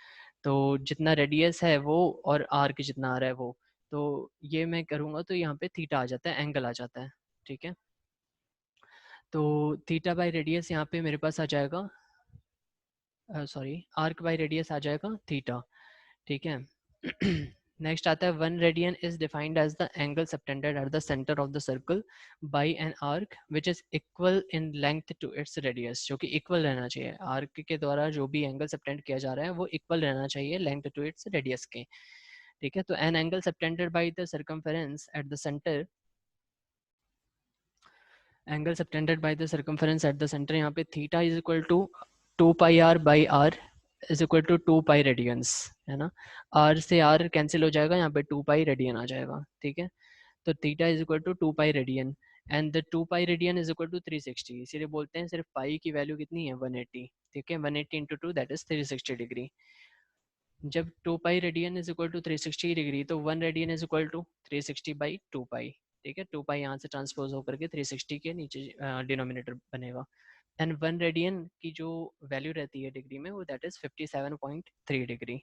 तो जितना रेडियस है वो और आर्क जितना आ रहा है वो, तो ये मैं करूँगा तो यहाँ पे थीटा आ जाता है, एंगल आ जाता है, ठीक है, तो थीटा बाई रेडियस यहाँ पे मेरे पास आ जाएगा, सॉरी आर्क बाई रेडियस आ जाएगा थीटा, ठीक है। नेक्स्ट आता है 1 radian is defined as the angle subtended at the centre of the circle by an arc which is equal in length to its radius, जो कि इक्वल रहना चाहिए, आर्क के द्वारा जो भी एंगल सबटेंड किया जा रहा है वो इक्वल रहना चाहिए लेंथ टू इट्स रेडियस के, ठीक है, तो an angle subtended by the circumference at the centre, angle subtended by the circumference at the centre, यहाँ पे theta is equal to 2 pi r by r is equal to 2 pi radians, है ना, are से R cancel हो जाएगा, यहाँ पे 2 pi radian आ जाएगा, ठीक है, तो theta is equal to 2 pi radian and the 2 pi radian is equal to 360, इसीलिए बोलते हैं सिर्फ पाई की वैल्यू कितनी है 180, ठीक है, 180 into two that is 360 degree. जब 2 pi radian is equal to 360 degree तो 1 radian is equal to 360/2 pi, ठीक है, 2 पाई यहाँ से ट्रांसपोज होकर के 360 के नीचे डिनोमिनेटर बनेगा, एंड 1 रेडियन की जो वैल्यू रहती है डिग्री में वो दैट इज 57.3 डिग्री।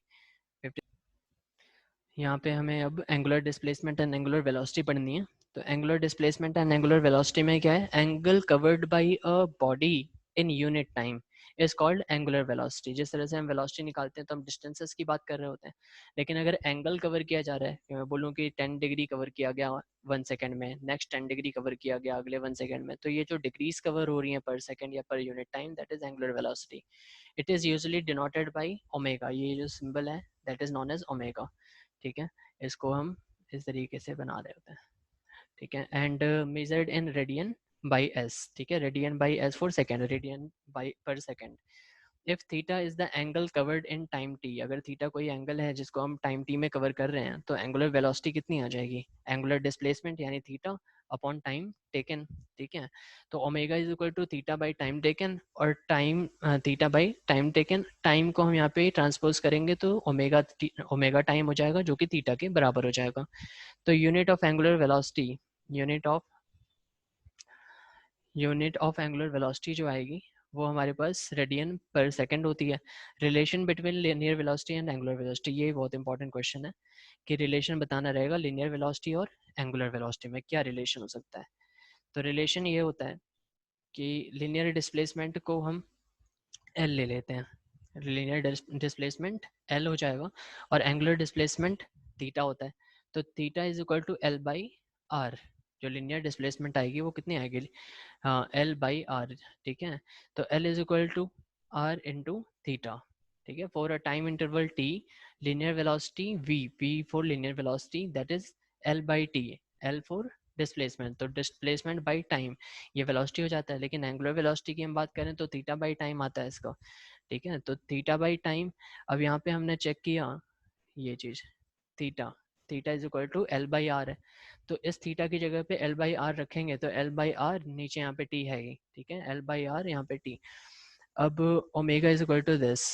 यहाँ पे हमें अब angular displacement and angular velocity पढ़नी है। तो angular displacement and angular velocity में क्या है, angle covered by a body in unit time is called angular velocity. जिस तरह से हम वेलोसिटी निकालते हैं तो हम डिस्टेंसेस की बात कर रहे होते हैं, लेकिन अगर एंगल कवर किया जा रहा है, मैं बोलूँ कि 10 डिग्री कवर किया गया 1 सेकेंड में, नेक्स्ट 10 डिग्री कवर किया गया अगले 1 सेकेंड में, तो ये जो डिग्रीज कवर हो रही हैं पर सेकेंड या per unit time, that is angular velocity. It is usually denoted by omega, ये जो सिंबल है that is known as omega, ठीक है, इसको हम इस तरीके से बना रहे होते हैं, ठीक है, and measured in radian by S, ठीक है, radian by S for second, radian by per second. If theta is the angle covered in time T, अगर थीटा कोई एंगल है जिसको हम टाइम टी में कवर कर रहे हैं तो एंगुलर वेलोसिटी कितनी आ जाएगी, एंगुलर डिस्प्लेसमेंट यानी थीटा अपॉन टाइम टेकन, ठीक है, तो omega is equal to theta by time taken, और time theta by time taken, time को हम यहाँ पे ट्रांसपोज करेंगे तो ओमेगा टाइम हो जाएगा जो कि थीटा के बराबर हो जाएगा। तो unit of angular velocity, unit of unit of angular velocity जो आएगी वो हमारे पास रेडियन पर सेकंड होती है। Relation between linear velocity and angular velocity, ये बहुत इंपॉर्टेंट क्वेश्चन है कि रिलेशन बताना रहेगा लिनियर वेलोसिटी और एंगुलर वेलोसिटी में क्या रिलेशन हो सकता है। तो रिलेशन ये होता है कि लिनियर डिस्प्लेसमेंट को हम एल ले लेते हैं, लीनियर डिस्प्लेसमेंट एल हो जाएगा, और एंगुलर डिस्प्लेसमेंट थीटा होता है, तो theta is equal to L by r, जो लीनियर डिस्प्लेसमेंट आएगी वो कितनी आएगी, हाँ एल बाई आर, ठीक है, तो l is equal to r into theta, ठीक है, for a time interval t linear velocity v for linear velocity that is l by t, l for displacement, तो डिस्प्लेसमेंट बाई टाइम ये velocity हो जाता है, लेकिन एंगुलर वेलोसिटी की हम बात करें तो थीटा बाई टाइम आता है इसका, ठीक है, तो थीटा बाई टाइम, अब यहाँ पे हमने चेक किया ये चीज़, theta theta is equal to L by R है, तो इस थीटा की जगह पे एल बाई आर रखेंगे तो एल बाई आर नीचे यहाँ पे टी है, ठीक है, एल बाई आर यहाँ पे टी। अब omega is equal to this,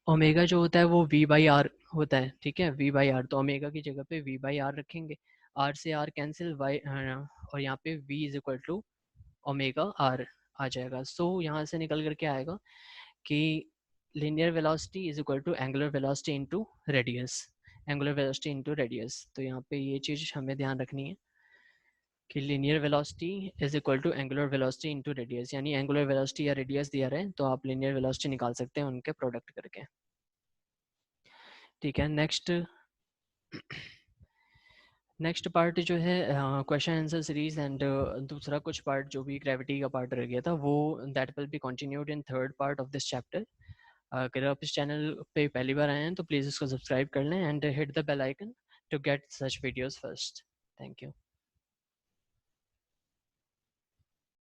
omega जो होता है वो वी बाई आर होता है, ठीक है, वी बाई आर, तो ओमेगा की जगह पे वी बाई आर रखेंगे, आर से आर कैंसिल, वाई और यहाँ पे V is equal to omega R आ जाएगा। सो यहाँ से निकल कर क्या आएगा कि linear velocity is equal to angular velocity into radius, angular velocity into radius, तो यहाँ पे ये चीज़ हमें ध्यान रखनी है। कि linear velocity is equal to angular velocity into radius, यानी एंगुलर वेलोसिटी या रेडियस दिया रहे तो आप लीनियर वेलोसिटी निकाल सकते हैं उनके प्रोडक्ट करके। ठीक है, नेक्स्ट पार्ट जो है क्वेश्चन आंसर सीरीज एंड दूसरा कुछ पार्ट जो भी ग्रेविटी का पार्ट रह गया था वो that will be continued in third part of this chapter. अगर आप इस चैनल पे पहली बार आए हैं तो प्लीज़ इसको सब्सक्राइब कर लें and hit the bell icon to get such videos first. Thank you.